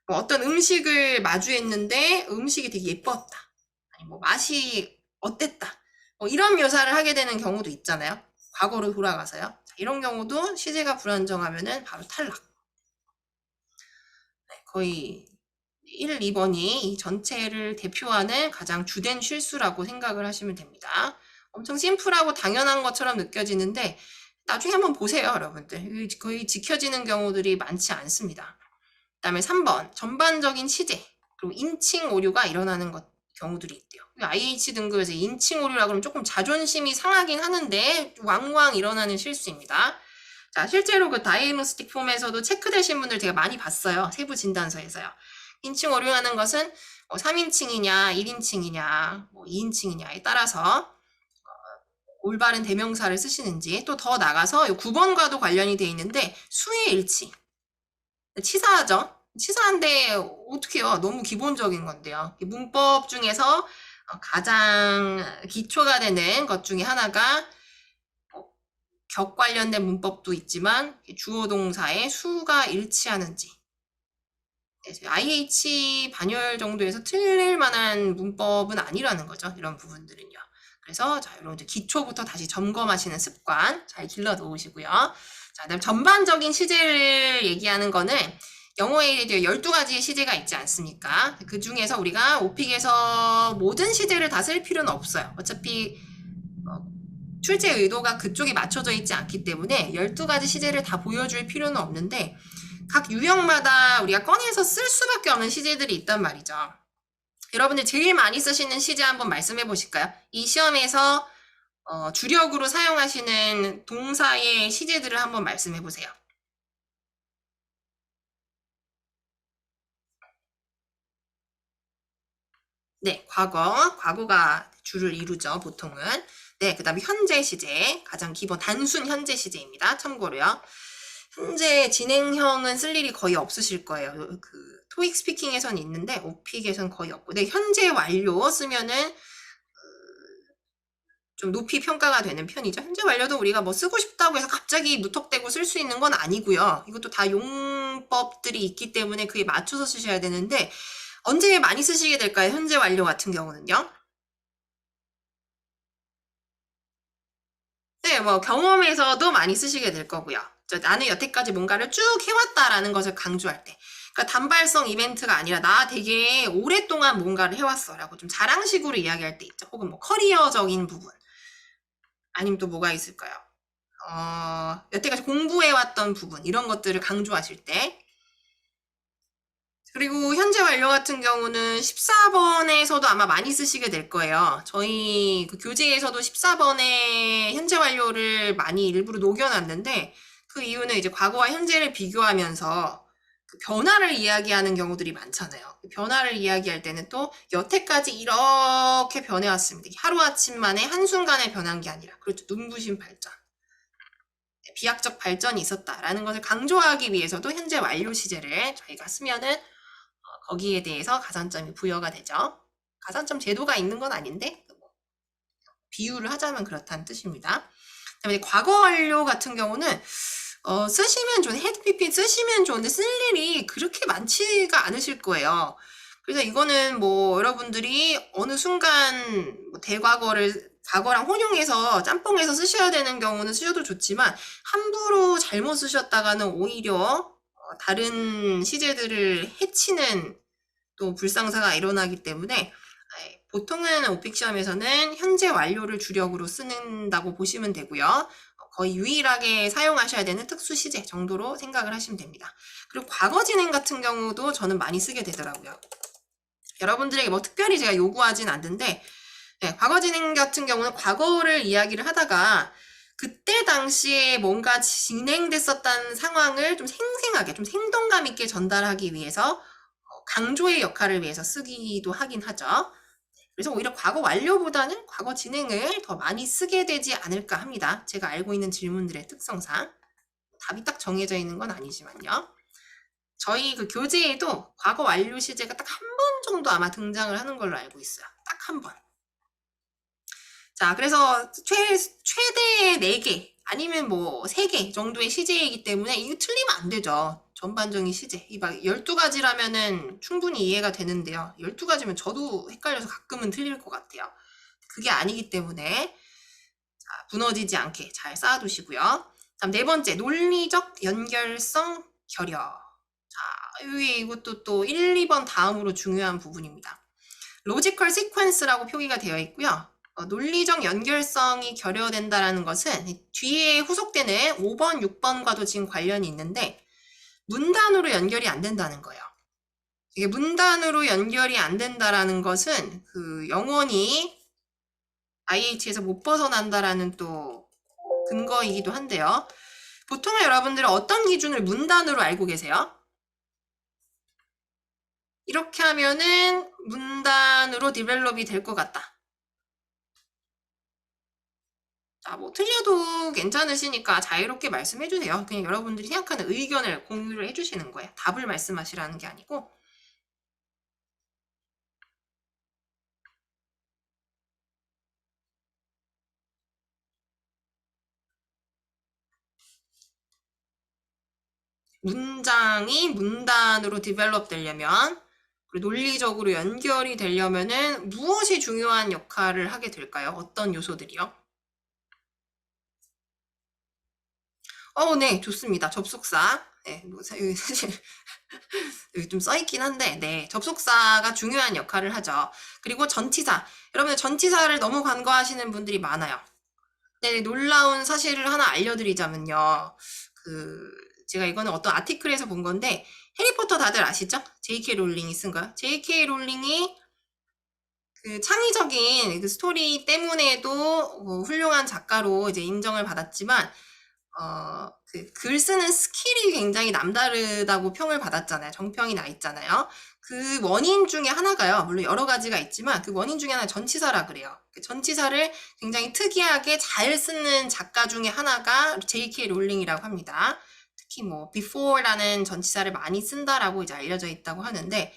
어떤 음식을 마주했는데 음식이 되게 예뻤다, 아니 맛이 어땠다, 이런 묘사를 하게 되는 경우도 있잖아요. 과거로 돌아가서요. 자, 이런 경우도 시제가 불안정하면은 바로 탈락. 네, 거의 1, 2번이 이 전체를 대표하는 가장 주된 실수라고 생각을 하시면 됩니다. 엄청 심플하고 당연한 것처럼 느껴지는데 나중에 한번 보세요, 여러분들. 거의 지켜지는 경우들이 많지 않습니다. 그 다음에 3번, 전반적인 시제, 그리고 인칭 오류가 일어나는 경우들이 있대요. IH 등급에서 인칭 오류라 그러면 조금 자존심이 상하긴 하는데 왕왕 일어나는 실수입니다. 자, 실제로 그 다이agnostic 폼에서도 체크되신 분들 제가 많이 봤어요. 세부 진단서에서요. 인칭 오류라는 것은 3인칭이냐, 1인칭이냐, 2인칭이냐에 따라서 올바른 대명사를 쓰시는지, 또 더 나가서 9번과도 관련이 돼 있는데 수의 일치. 치사하죠? 치사한데 어떡해요? 너무 기본적인 건데요. 문법 중에서 가장 기초가 되는 것 중에 하나가 격 관련된 문법도 있지만 주어 동사의 수가 일치하는지, IH 반열 정도에서 틀릴 만한 문법은 아니라는 거죠. 이런 부분들은요. 그래서 자, 여러분들 기초부터 다시 점검하시는 습관 잘 길러 놓으시고요. 자, 그다음 전반적인 시제를 얘기하는 거는 영어에 이제 12가지의 시제가 있지 않습니까? 그 중에서 우리가 오픽에서 모든 시제를 다 쓸 필요는 없어요. 어차피 출제 의도가 그쪽에 맞춰져 있지 않기 때문에 12가지 시제를 다 보여줄 필요는 없는데 각 유형마다 우리가 꺼내서 쓸 수밖에 없는 시제들이 있단 말이죠. 여러분들 제일 많이 쓰시는 시제 한번 말씀해 보실까요? 이 시험에서 주력으로 사용하시는 동사의 시제들을 한번 말씀해 보세요. 네, 과거가 주를 이루죠, 보통은. 네, 그 다음에 현재 시제, 가장 기본 단순 현재 시제입니다. 참고로요. 현재 진행형은 쓸 일이 거의 없으실 거예요. 그 토익 스피킹에선 있는데 오픽에선 거의 없고, 네, 현재 완료 쓰면은 좀 높이 평가가 되는 편이죠. 현재 완료도 우리가 뭐 쓰고 싶다고 해서 갑자기 무턱대고 쓸 수 있는 건 아니고요. 이것도 다 용법들이 있기 때문에 그에 맞춰서 쓰셔야 되는데 언제 많이 쓰시게 될까요? 현재 완료 같은 경우는요. 네, 뭐 경험에서도 많이 쓰시게 될 거고요. 나는 여태까지 뭔가를 쭉 해왔다라는 것을 강조할 때. 그러니까 단발성 이벤트가 아니라 나 되게 오랫동안 뭔가를 해왔어라고 좀 자랑식으로 이야기할 때 있죠. 혹은 뭐 커리어적인 부분. 아니면 또 뭐가 있을까요? 여태까지 공부해왔던 부분 이런 것들을 강조하실 때. 그리고 현재 완료 같은 경우는 14번에서도 아마 많이 쓰시게 될 거예요. 저희 그 교재에서도 14번에 현재 완료를 많이 일부러 녹여놨는데 그 이유는 이제 과거와 현재를 비교하면서 그 변화를 이야기하는 경우들이 많잖아요. 그 변화를 이야기할 때는 또 여태까지 이렇게 변해왔습니다. 하루아침 만에 한순간에 변한 게 아니라 그렇죠. 눈부신 발전. 비약적 발전이 있었다라는 것을 강조하기 위해서도 현재 완료 시제를 저희가 쓰면은 거기에 대해서 가산점이 부여가 되죠. 가산점 제도가 있는 건 아닌데 비유를 하자면 그렇다는 뜻입니다. 그다음에 과거 완료 같은 경우는 쓰시면 좋은 헤드 PP 쓰시면 좋은데 쓸 일이 그렇게 많지가 않으실 거예요. 그래서 이거는 뭐 여러분들이 어느 순간 뭐 과거랑 혼용해서 짬뽕해서 쓰셔야 되는 경우는 쓰셔도 좋지만 함부로 잘못 쓰셨다가는 오히려 다른 시제들을 해치는 또 불상사가 일어나기 때문에 보통은 오픽 시험에서는 현재 완료를 주력으로 쓰는다고 보시면 되고요. 거의 유일하게 사용하셔야 되는 특수 시제 정도로 생각을 하시면 됩니다. 그리고 과거 진행 같은 경우도 저는 많이 쓰게 되더라고요. 여러분들에게 뭐 특별히 제가 요구하진 않는데 네, 과거 진행 같은 경우는 과거를 이야기를 하다가 그때 당시에 뭔가 진행됐었다는 상황을 좀 생생하게, 좀 생동감 있게 전달하기 위해서 강조의 역할을 위해서 쓰기도 하긴 하죠. 그래서 오히려 과거 완료보다는 과거 진행을 더 많이 쓰게 되지 않을까 합니다. 제가 알고 있는 질문들의 특성상. 답이 딱 정해져 있는 건 아니지만요. 저희 그 교재에도 과거 완료 시제가 딱 한 번 정도 아마 등장을 하는 걸로 알고 있어요. 딱 한 번. 자, 그래서 최대 4개 아니면 뭐 3개 정도의 시제이기 때문에 이거 틀리면 안 되죠. 전반적인 시제. 이 막 12가지라면은 충분히 이해가 되는데요. 12가지면 저도 헷갈려서 가끔은 틀릴 것 같아요. 그게 아니기 때문에 자, 무너지지 않게 잘 쌓아두시고요. 다음 4번째, 논리적 연결성 결여. 자, 이것도 또 1, 2번 다음으로 중요한 부분입니다. 로지컬 시퀀스라고 표기가 되어 있고요. 논리적 연결성이 결여된다는 것은 뒤에 후속되는 5번, 6번과도 지금 관련이 있는데 문단으로 연결이 안 된다는 거예요. 이게 문단으로 연결이 안 된다는 것은 그 영원히 IH에서 못 벗어난다라는 또 근거이기도 한데요. 보통은 여러분들은 어떤 기준을 문단으로 알고 계세요? 이렇게 하면은 문단으로 디벨롭이 될 것 같다. 자, 뭐 틀려도 괜찮으시니까 자유롭게 말씀해 주세요. 그냥 여러분들이 생각하는 의견을 공유를 해주시는 거예요. 답을 말씀하시라는 게 아니고. 문장이 문단으로 디벨롭 되려면 그리고 논리적으로 연결이 되려면은 무엇이 중요한 역할을 하게 될까요? 어떤 요소들이요? 네, 좋습니다. 접속사. 네, 여기 사실 여기 좀 써있긴 한데, 네, 접속사가 중요한 역할을 하죠. 그리고 전치사. 여러분들 전치사를 너무 간과하시는 분들이 많아요. 네, 놀라운 사실을 하나 알려드리자면요. 제가 이거는 어떤 아티클에서 본 건데, 해리포터 다들 아시죠? J.K. 롤링이 쓴 거요. J.K. 롤링이 그 창의적인 그 스토리 때문에도 훌륭한 작가로 이제 인정을 받았지만, 글 쓰는 스킬이 굉장히 남다르다고 평을 받았잖아요. 정평이 나 있잖아요. 그 원인 중에 하나가요. 물론 여러 가지가 있지만 그 원인 중에 하나 전치사라 그래요. 그 전치사를 굉장히 특이하게 잘 쓰는 작가 중에 하나가 J.K. 롤링이라고 합니다. 특히 뭐 before라는 전치사를 많이 쓴다라고 이제 알려져 있다고 하는데,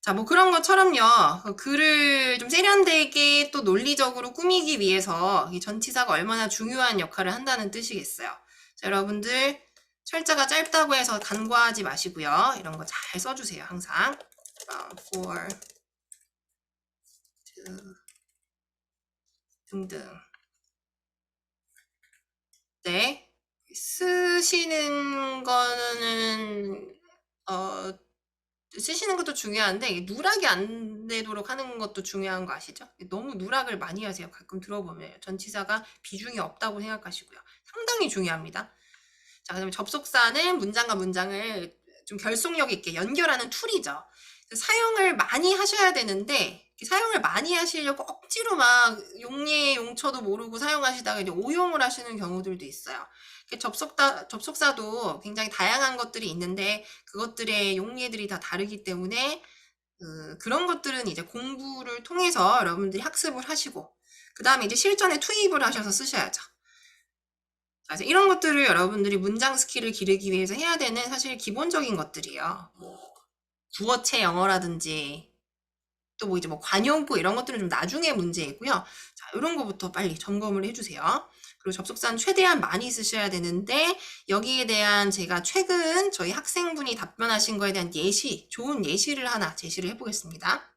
자, 뭐 그런 것처럼요. 글을 좀 세련되게 또 논리적으로 꾸미기 위해서 이 전치사가 얼마나 중요한 역할을 한다는 뜻이겠어요. 자, 여러분들 철자가 짧다고 해서 간과하지 마시고요. 이런 거 잘 써주세요. 항상. for, to, 등등. 네. 쓰시는 거는 쓰시는 것도 중요한데 누락이 안 되도록 하는 것도 중요한 거 아시죠? 너무 누락을 많이 하세요. 가끔 들어보면 전치사가 비중이 없다고 생각하시고요. 상당히 중요합니다. 자, 그다음에 접속사는 문장과 문장을 좀 결속력 있게 연결하는 툴이죠. 사용을 많이 하셔야 되는데 사용을 많이 하시려고 억지로 막 용례 용처도 모르고 사용하시다가 이제 오용을 하시는 경우들도 있어요. 접속사도 굉장히 다양한 것들이 있는데 그것들의 용례들이 다 다르기 때문에 그런 것들은 이제 공부를 통해서 여러분들이 학습을 하시고 그 다음에 이제 실전에 투입을 하셔서 쓰셔야죠. 그래서 이런 것들을 여러분들이 문장 스킬을 기르기 위해서 해야 되는 사실 기본적인 것들이에요. 뭐 구어체 영어라든지 또 뭐 이제 뭐 관용구 이런 것들은 좀 나중에 문제이고요. 자, 이런 거부터 빨리 점검을 해주세요. 그리고 접속사는 최대한 많이 쓰셔야 되는데 여기에 대한 제가 최근 저희 학생분이 답변하신 거에 대한 예시, 좋은 예시를 하나 제시를 해보겠습니다.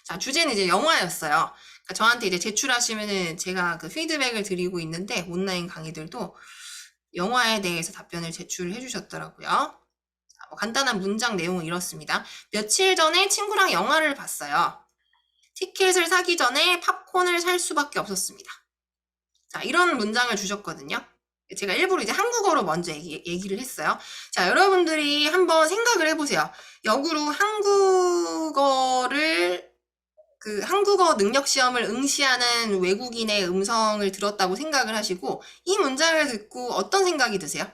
자, 주제는 이제 영화였어요. 그러니까 저한테 이제 제출하시면은 제가 그 피드백을 드리고 있는데 온라인 강의들도 영화에 대해서 답변을 제출해 주셨더라고요. 자, 뭐 간단한 문장 내용은 이렇습니다. 며칠 전에 친구랑 영화를 봤어요. 티켓을 사기 전에 팝콘을 살 수밖에 없었습니다. 자, 이런 문장을 주셨거든요. 제가 일부러 이제 한국어로 먼저 얘기를 했어요. 자, 여러분들이 한번 생각을 해보세요. 역으로 한국어 능력 시험을 응시하는 외국인의 음성을 들었다고 생각을 하시고 이 문장을 듣고 어떤 생각이 드세요?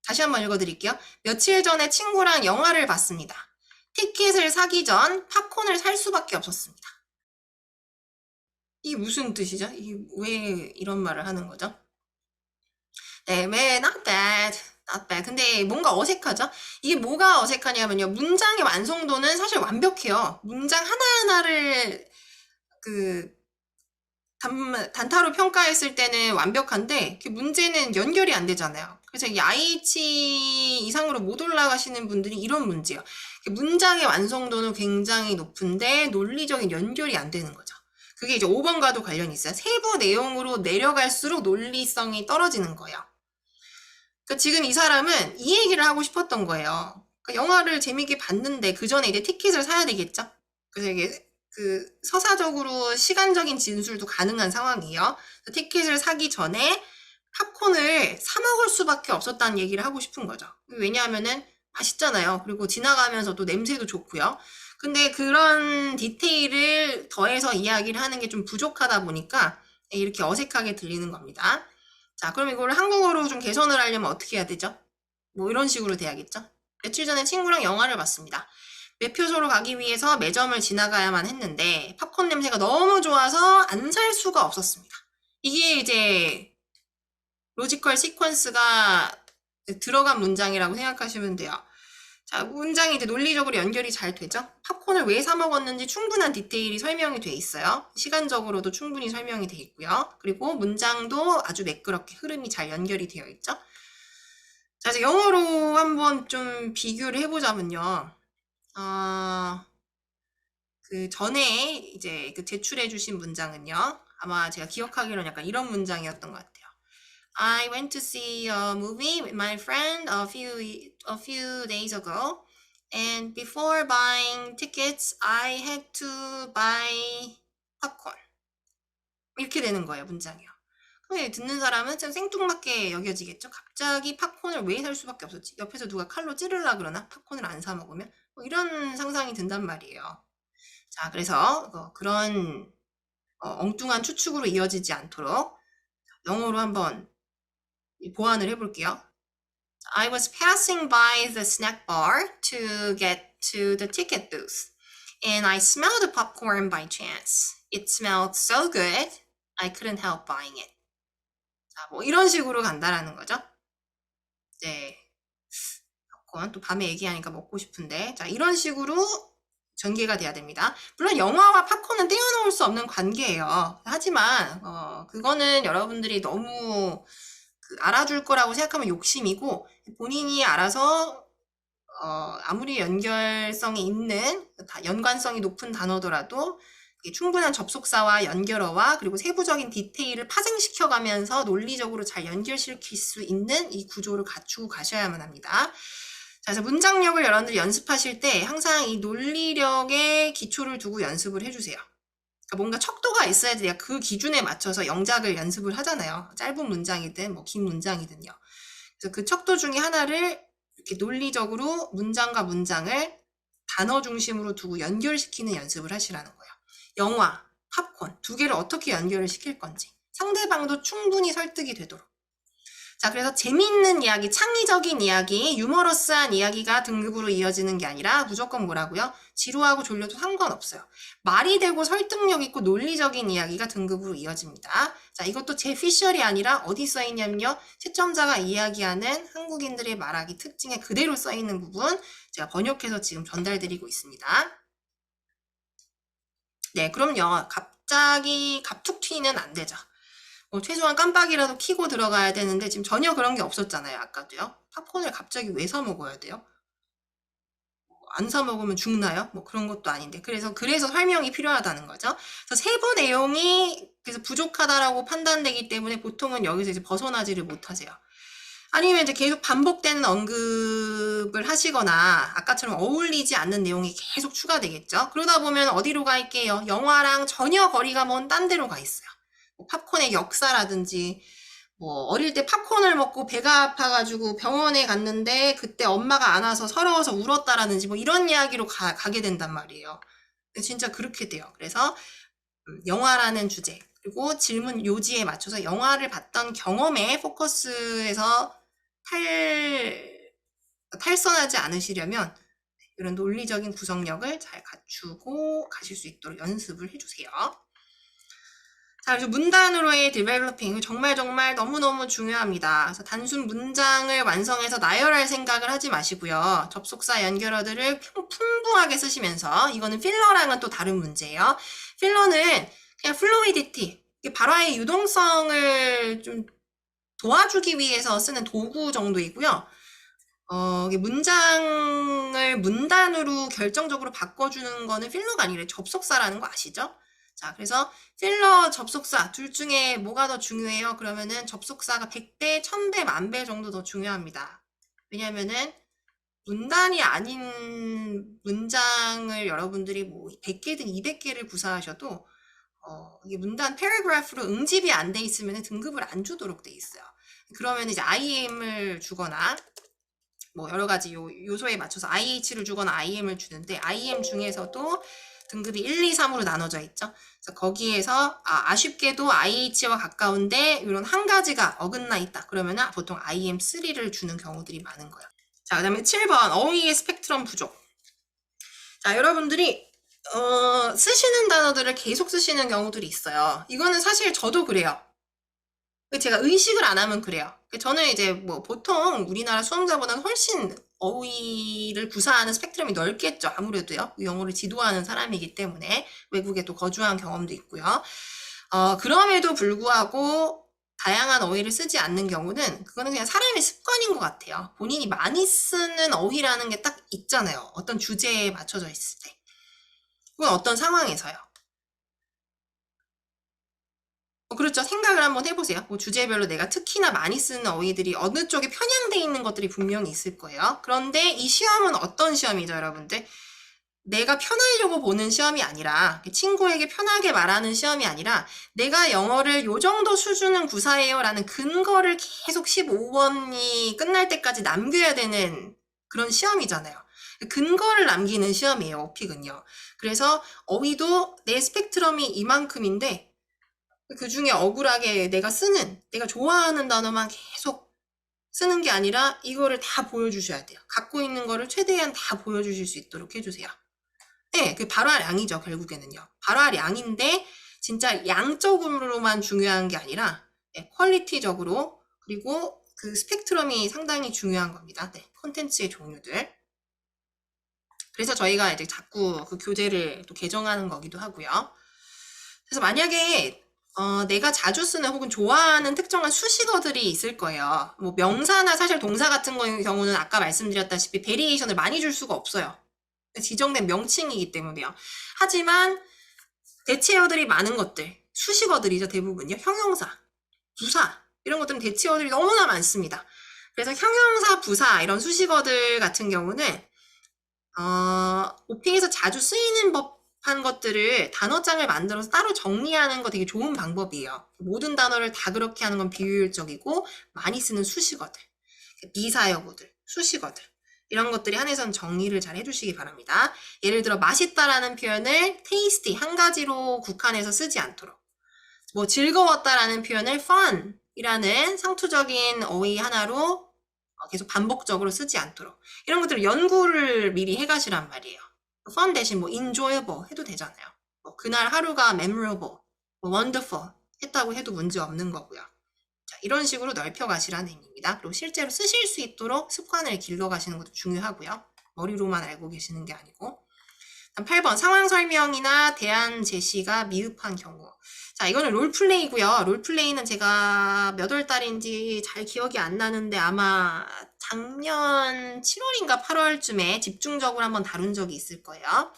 다시 한번 읽어드릴게요. 며칠 전에 친구랑 영화를 봤습니다. 티켓을 사기 전 팝콘을 살 수밖에 없었습니다. 이게 무슨 뜻이죠? 이게 왜 이런 말을 하는 거죠? 네, not bad, not bad. 근데 뭔가 어색하죠? 이게 뭐가 어색하냐면요. 문장의 완성도는 사실 완벽해요. 문장 하나하나를 단타로 평가했을 때는 완벽한데 문제는 연결이 안 되잖아요. 그래서 이 IH 이상으로 못 올라가시는 분들이 이런 문제예요. 문장의 완성도는 굉장히 높은데 논리적인 연결이 안 되는 거죠. 그게 이제 5번과도 관련이 있어요. 세부 내용으로 내려갈수록 논리성이 떨어지는 거예요. 그러니까 지금 이 사람은 이 얘기를 하고 싶었던 거예요. 그러니까 영화를 재밌게 봤는데 그 전에 이제 티켓을 사야 되겠죠. 그래서 이게 서사적으로 시간적인 진술도 가능한 상황이에요. 티켓을 사기 전에 팝콘을 사 먹을 수밖에 없었다는 얘기를 하고 싶은 거죠. 왜냐하면은 맛있잖아요. 그리고 지나가면서도 냄새도 좋고요. 근데 그런 디테일을 더해서 이야기를 하는 게 좀 부족하다 보니까 이렇게 어색하게 들리는 겁니다. 자, 그럼 이걸 한국어로 좀 개선을 하려면 어떻게 해야 되죠? 뭐 이런 식으로 돼야겠죠? 며칠 전에 친구랑 영화를 봤습니다. 매표소로 가기 위해서 매점을 지나가야만 했는데 팝콘 냄새가 너무 좋아서 안 살 수가 없었습니다. 이게 이제 로지컬 시퀀스가 들어간 문장이라고 생각하시면 돼요. 자, 문장이 이제 논리적으로 연결이 잘 되죠? 팝콘을 왜 사 먹었는지 충분한 디테일이 설명이 돼 있어요. 시간적으로도 충분히 설명이 돼 있고요. 그리고 문장도 아주 매끄럽게 흐름이 잘 연결이 되어 있죠? 자, 이제 영어로 한번 좀 비교를 해보자면요. 그 전에 이제 그 제출해 주신 문장은요. 아마 제가 기억하기로는 약간 이런 문장이었던 것 같아요. I went to see a movie with my friend a few days ago, and before buying tickets, I had to buy popcorn. 이렇게 되는 거예요, 문장이요. 그럼 듣는 사람은 좀 생뚱맞게 여겨지겠죠? 갑자기 팝콘을 왜 살 수밖에 없었지? 옆에서 누가 칼로 찌르려 그러나? 팝콘을 안 사 먹으면? 뭐 이런 상상이 든단 말이에요. 자, 그래서 그런 엉뚱한 추측으로 이어지지 않도록 영어로 한번 보완을 해볼게요. I was passing by the snack bar to get to the ticket booth, and I smelled the popcorn by chance. It smelled so good, I couldn't help buying it. 자, 뭐 이런 식으로 간다라는 거죠. 네, 팝콘 또 밤에 얘기하니까 먹고 싶은데, 자 이런 식으로 전개가 돼야 됩니다. 물론 영화와 팝콘은 떼어놓을 수 없는 관계예요. 하지만 그거는 여러분들이 너무 알아줄 거라고 생각하면 욕심이고, 본인이 알아서 아무리 연관성이 높은 단어더라도 충분한 접속사와 연결어와 그리고 세부적인 디테일을 파생시켜가면서 논리적으로 잘 연결시킬 수 있는 이 구조를 갖추고 가셔야만 합니다. 자, 그래서 문장력을 여러분들이 연습하실 때 항상 이 논리력에 기초를 두고 연습을 해주세요. 그러니까 뭔가 척도가 있어야 돼야 그 기준에 맞춰서 영작을 연습을 하잖아요. 짧은 문장이든 뭐 긴 문장이든요. 그래서 그 척도 중에 하나를 이렇게 논리적으로 문장과 문장을 단어 중심으로 두고 연결시키는 연습을 하시라는 거예요. 영화, 팝콘 두 개를 어떻게 연결을 시킬 건지 상대방도 충분히 설득이 되도록. 자, 그래서 재미있는 이야기, 창의적인 이야기, 유머러스한 이야기가 등급으로 이어지는 게 아니라 무조건 뭐라고요? 지루하고 졸려도 상관없어요. 말이 되고 설득력 있고 논리적인 이야기가 등급으로 이어집니다. 자, 이것도 제 피셜이 아니라 어디 써있냐면요. 채점자가 이야기하는 한국인들의 말하기 특징에 그대로 써있는 부분 제가 번역해서 지금 전달드리고 있습니다. 네, 그럼요. 갑자기 갑툭 튀는 안 되죠. 최소한 깜빡이라도 켜고 들어가야 되는데 지금 전혀 그런 게 없었잖아요. 아까도요. 팝콘을 갑자기 왜 사 먹어야 돼요? 안 사 먹으면 죽나요? 뭐 그런 것도 아닌데. 그래서 설명이 필요하다는 거죠. 그래서 세부 내용이 그래서 부족하다라고 판단되기 때문에 보통은 여기서 이제 벗어나지를 못하세요. 아니면 이제 계속 반복되는 언급을 하시거나 아까처럼 어울리지 않는 내용이 계속 추가되겠죠. 그러다 보면 어디로 갈게요? 영화랑 전혀 거리가 먼 딴 데로 가 있어요. 뭐 팝콘의 역사라든지 뭐 어릴 때 팝콘을 먹고 배가 아파가지고 병원에 갔는데 그때 엄마가 안 와서 서러워서 울었다라든지 뭐 이런 이야기로 가게 된단 말이에요. 진짜 그렇게 돼요. 그래서 영화라는 주제 그리고 질문 요지에 맞춰서 영화를 봤던 경험에 포커스해서 탈선하지 않으시려면 이런 논리적인 구성력을 잘 갖추고 가실 수 있도록 연습을 해주세요. 자, 그래서 문단으로의 디벨로핑 정말 너무너무 중요합니다. 그래서 단순 문장을 완성해서 나열할 생각을 하지 마시고요. 접속사 연결어들을 풍부하게 쓰시면서 이거는 필러랑은 또 다른 문제예요. 필러는 그냥 플루이디티, 발화의 유동성을 좀 도와주기 위해서 쓰는 도구 정도이고요. 문장을 문단으로 결정적으로 바꿔주는 거는 필러가 아니라 접속사라는 거 아시죠? 자, 그래서 필러, 접속사 둘 중에 뭐가 더 중요해요? 그러면은 접속사가 100배, 1000배, 10,000배 정도 더 중요합니다. 왜냐면은 문단이 아닌 문장을 여러분들이 뭐 100개든 200개를 구사하셔도 이게 문단 패러그래프로 응집이 안 돼 있으면 등급을 안 주도록 돼 있어요. 그러면 이제 IM을 주거나 뭐 여러 가지 요소에 맞춰서 IH를 주거나 IM을 주는데 IM 중에서도 등급이 1, 2, 3으로 나눠져 있죠. 그래서 거기에서 아쉽게도 IH와 가까운데 이런 한 가지가 어긋나 있다. 그러면은 보통 IM3를 주는 경우들이 많은 거예요. 자, 그 다음에 7번 어휘의 스펙트럼 부족. 자, 여러분들이 쓰시는 단어들을 계속 쓰시는 경우들이 있어요. 이거는 사실 저도 그래요. 제가 의식을 안 하면 그래요. 저는 이제 뭐 보통 우리나라 수험자보다는 훨씬 어휘를 구사하는 스펙트럼이 넓겠죠. 아무래도요. 영어를 지도하는 사람이기 때문에 외국에 또 거주한 경험도 있고요. 그럼에도 불구하고 다양한 어휘를 쓰지 않는 경우는 그거는 그냥 사람의 습관인 것 같아요. 본인이 많이 쓰는 어휘라는 게 딱 있잖아요. 어떤 주제에 맞춰져 있을 때. 혹은 어떤 상황에서요. 그렇죠. 생각을 한번 해보세요. 뭐 주제별로 내가 특히나 많이 쓰는 어휘들이 어느 쪽에 편향돼 있는 것들이 분명히 있을 거예요. 그런데 이 시험은 어떤 시험이죠, 여러분들? 내가 편하려고 보는 시험이 아니라, 친구에게 편하게 말하는 시험이 아니라, 내가 영어를 요 정도 수준은 구사해요 라는 근거를 계속 15번이 끝날 때까지 남겨야 되는 그런 시험이잖아요. 근거를 남기는 시험이에요, 어픽은요. 그래서 어휘도 내 스펙트럼이 이만큼인데, 그 중에 억울하게 내가 좋아하는 단어만 계속 쓰는 게 아니라 이거를 다 보여주셔야 돼요. 갖고 있는 거를 최대한 다 보여주실 수 있도록 해주세요. 네, 그 발화량이죠, 결국에는요. 발화량인데 진짜 양적으로만 중요한 게 아니라 네, 퀄리티적으로 그리고 그 스펙트럼이 상당히 중요한 겁니다. 네, 콘텐츠의 종류들. 그래서 저희가 이제 자꾸 그 교재를 또 개정하는 거기도 하고요. 그래서 만약에 내가 자주 쓰는 혹은 좋아하는 특정한 수식어들이 있을 거예요. 뭐 명사나 사실 동사 같은 경우는 아까 말씀드렸다시피 베리에이션을 많이 줄 수가 없어요. 지정된 명칭이기 때문에요. 하지만 대체어들이 많은 것들, 수식어들이죠, 대부분요. 형용사, 부사 이런 것들은 대체어들이 너무나 많습니다. 그래서 형용사, 부사 이런 수식어들 같은 경우는 오픽에서 자주 쓰이는 법한 것들을 단어장을 만들어서 따로 정리하는 거 되게 좋은 방법이에요. 모든 단어를 다 그렇게 하는 건 비효율적이고 많이 쓰는 수식어들, 미사여구들, 수식어들 이런 것들이 한해선 정리를 잘 해주시기 바랍니다. 예를 들어 맛있다라는 표현을 tasty 한 가지로 국한해서 쓰지 않도록, 뭐 즐거웠다라는 표현을 fun 이라는 상투적인 어휘 하나로 계속 반복적으로 쓰지 않도록 이런 것들을 연구를 미리 해가시란 말이에요. fun 대신 뭐 enjoyable 해도 되잖아요. 뭐 그날 하루가 memorable, 뭐 wonderful 했다고 해도 문제 없는 거고요. 자, 이런 식으로 넓혀가시라는 의미입니다. 그리고 실제로 쓰실 수 있도록 습관을 길러가시는 것도 중요하고요. 머리로만 알고 계시는 게 아니고. 다음 8번 상황 설명이나 대안 제시가 미흡한 경우. 자, 이거는 롤플레이고요. 롤플레이는 제가 몇 월 달인지 잘 기억이 안 나는데 아마 작년 7월인가 8월쯤에 집중적으로 한번 다룬 적이 있을 거예요.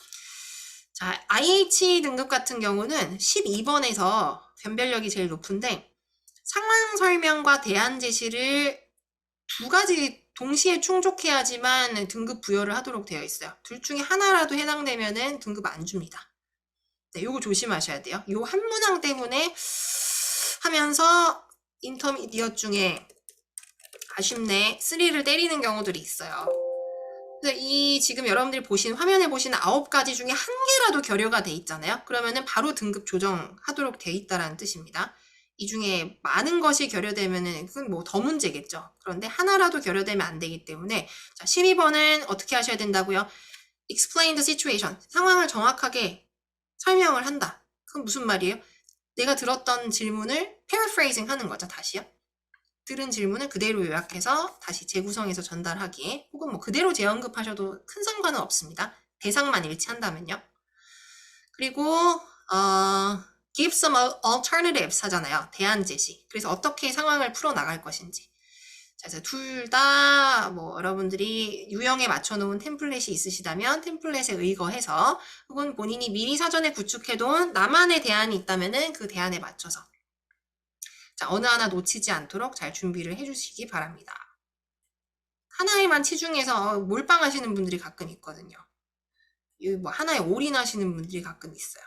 자, IH 등급 같은 경우는 12번에서 변별력이 제일 높은데 상황 설명과 대안 제시를 두 가지 동시에 충족해야지만 등급 부여를 하도록 되어 있어요. 둘 중에 하나라도 해당되면은 등급 안 줍니다. 네, 요거 조심하셔야 돼요. 요 한 문항 때문에 하면서 인터미디엇 중에 아쉽네 3를 때리는 경우들이 있어요. 그래서 이 지금 여러분들이 화면에 보시는 9가지 중에 한 개라도 결여가 돼 있잖아요. 그러면은 바로 등급 조정하도록 돼 있다라는 뜻입니다. 이 중에 많은 것이 결여되면은 그건 뭐 더 문제겠죠. 그런데 하나라도 결여되면 안 되기 때문에 자, 12번은 어떻게 하셔야 된다고요? Explain the situation. 상황을 정확하게 설명을 한다. 그건 무슨 말이에요? 내가 들었던 질문을 paraphrasing 하는 거죠. 다시요. 들은 질문을 그대로 요약해서 다시 재구성해서 전달하기 혹은 뭐 그대로 재언급하셔도 큰 상관은 없습니다. 대상만 일치한다면요. 그리고 give some alternatives 하잖아요. 대안 제시. 그래서 어떻게 상황을 풀어나갈 것인지. 자, 그래서 둘 다 뭐 여러분들이 유형에 맞춰놓은 템플릿이 있으시다면 템플릿에 의거해서 혹은 본인이 미리 사전에 구축해둔 나만의 대안이 있다면은 그 대안에 맞춰서 자, 어느 하나 놓치지 않도록 잘 준비를 해주시기 바랍니다. 하나에만 치중해서 몰빵하시는 분들이 가끔 있거든요. 뭐 하나에 올인하시는 분들이 가끔 있어요.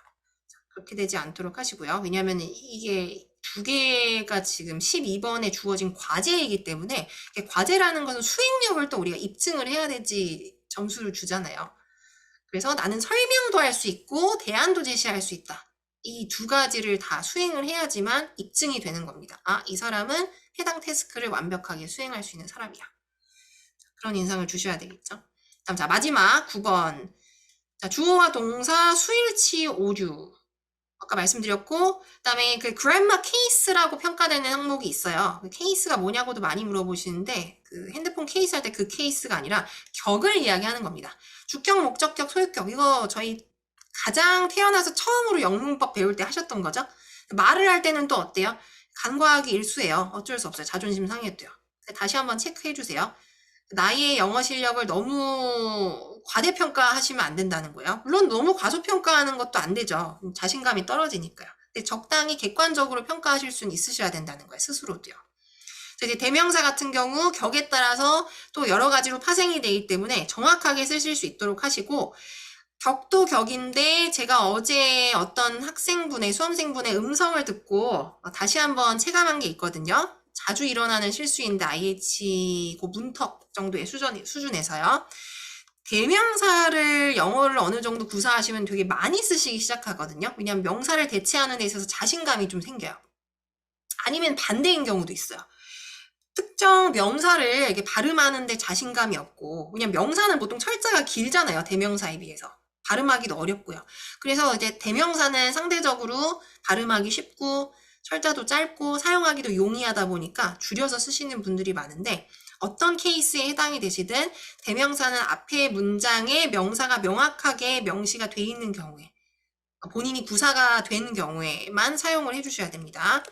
자, 그렇게 되지 않도록 하시고요. 왜냐하면 이게 두 개가 지금 12번에 주어진 과제이기 때문에 과제라는 것은 수행력을 또 우리가 입증을 해야 되지 점수를 주잖아요. 그래서 나는 설명도 할 수 있고 대안도 제시할 수 있다. 이 두 가지를 다 수행을 해야지만 입증이 되는 겁니다. 아, 이 사람은 해당 태스크를 완벽하게 수행할 수 있는 사람이야. 그런 인상을 주셔야 되겠죠. 다음 자 마지막 9번. 자, 주어와 동사 수일치 오류. 아까 말씀드렸고, 그다음에 그 그래머 케이스라고 평가되는 항목이 있어요. 그 케이스가 뭐냐고도 많이 물어보시는데 그 핸드폰 케이스 할 때 그 케이스가 아니라 격을 이야기하는 겁니다. 주격, 목적격, 소유격 이거 저희 가장 태어나서 처음으로 영문법 배울 때 하셨던 거죠. 말을 할 때는 또 어때요? 간과하기 일수예요. 어쩔 수 없어요. 자존심 상해도요. 다시 한번 체크해 주세요. 나의 영어 실력을 너무 과대평가하시면 안 된다는 거예요. 물론 너무 과소평가하는 것도 안 되죠. 자신감이 떨어지니까요. 근데 적당히 객관적으로 평가하실 수는 있으셔야 된다는 거예요. 스스로도요. 이제 대명사 같은 경우 격에 따라서 또 여러 가지로 파생이 되기 때문에 정확하게 쓰실 수 있도록 하시고, 격도 격인데 제가 어제 어떤 학생분의 수험생분의 음성을 듣고 다시 한번 체감한 게 있거든요. 자주 일어나는 실수인데 IH 고 문턱 정도의 수준에서요. 대명사를 영어를 어느 정도 구사하시면 되게 많이 쓰시기 시작하거든요. 왜냐하면 명사를 대체하는 데 있어서 자신감이 좀 생겨요. 아니면 반대인 경우도 있어요. 특정 명사를 이렇게 발음하는데 자신감이 없고, 왜냐면 명사는 보통 철자가 길잖아요. 대명사에 비해서. 발음하기도 어렵고요. 그래서 이제 대명사는 상대적으로 발음하기 쉽고 철자도 짧고 사용하기도 용이하다 보니까 줄여서 쓰시는 분들이 많은데, 어떤 케이스에 해당이 되시든 대명사는 앞에 문장에 명사가 명확하게 명시가 돼 있는 경우에, 본인이 부사가 되는 경우에만 사용을 해주셔야 됩니다.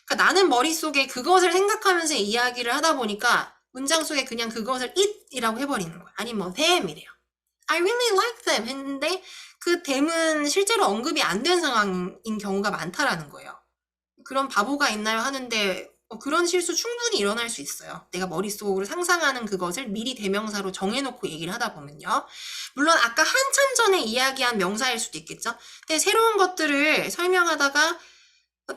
그러니까 나는 머릿속에 그것을 생각하면서 이야기를 하다 보니까 문장 속에 그냥 그것을 it이라고 해버리는 거예요. 아니면 뭐 them이래요. I really like them 했는데 그 them은 실제로 언급이 안 된 상황인 경우가 많다라는 거예요. 그런 바보가 있나요? 하는데 그런 실수 충분히 일어날 수 있어요. 내가 머릿속으로 상상하는 그것을 미리 대명사로 정해놓고 얘기를 하다 보면요. 물론 아까 한참 전에 이야기한 명사일 수도 있겠죠. 근데 새로운 것들을 설명하다가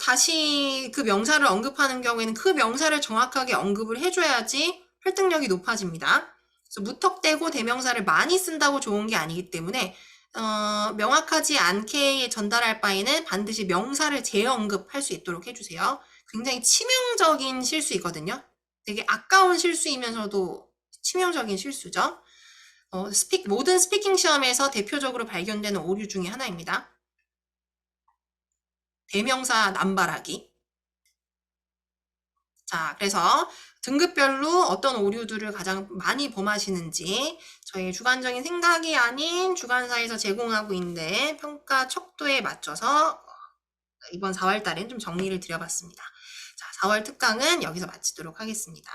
다시 그 명사를 언급하는 경우에는 그 명사를 정확하게 언급을 해줘야지 설득력이 높아집니다. 그래서 무턱대고 대명사를 많이 쓴다고 좋은 게 아니기 때문에 명확하지 않게 전달할 바에는 반드시 명사를 재언급할 수 있도록 해주세요. 굉장히 치명적인 실수이거든요. 되게 아까운 실수이면서도 치명적인 실수죠. 모든 스피킹 시험에서 대표적으로 발견되는 오류 중에 하나입니다. 대명사 남발하기. 자, 그래서 등급별로 어떤 오류들을 가장 많이 범하시는지 저희 주관적인 생각이 아닌 주관사에서 제공하고 있는 평가 척도에 맞춰서 이번 4월 달엔 좀 정리를 드려봤습니다. 자, 4월 특강은 여기서 마치도록 하겠습니다.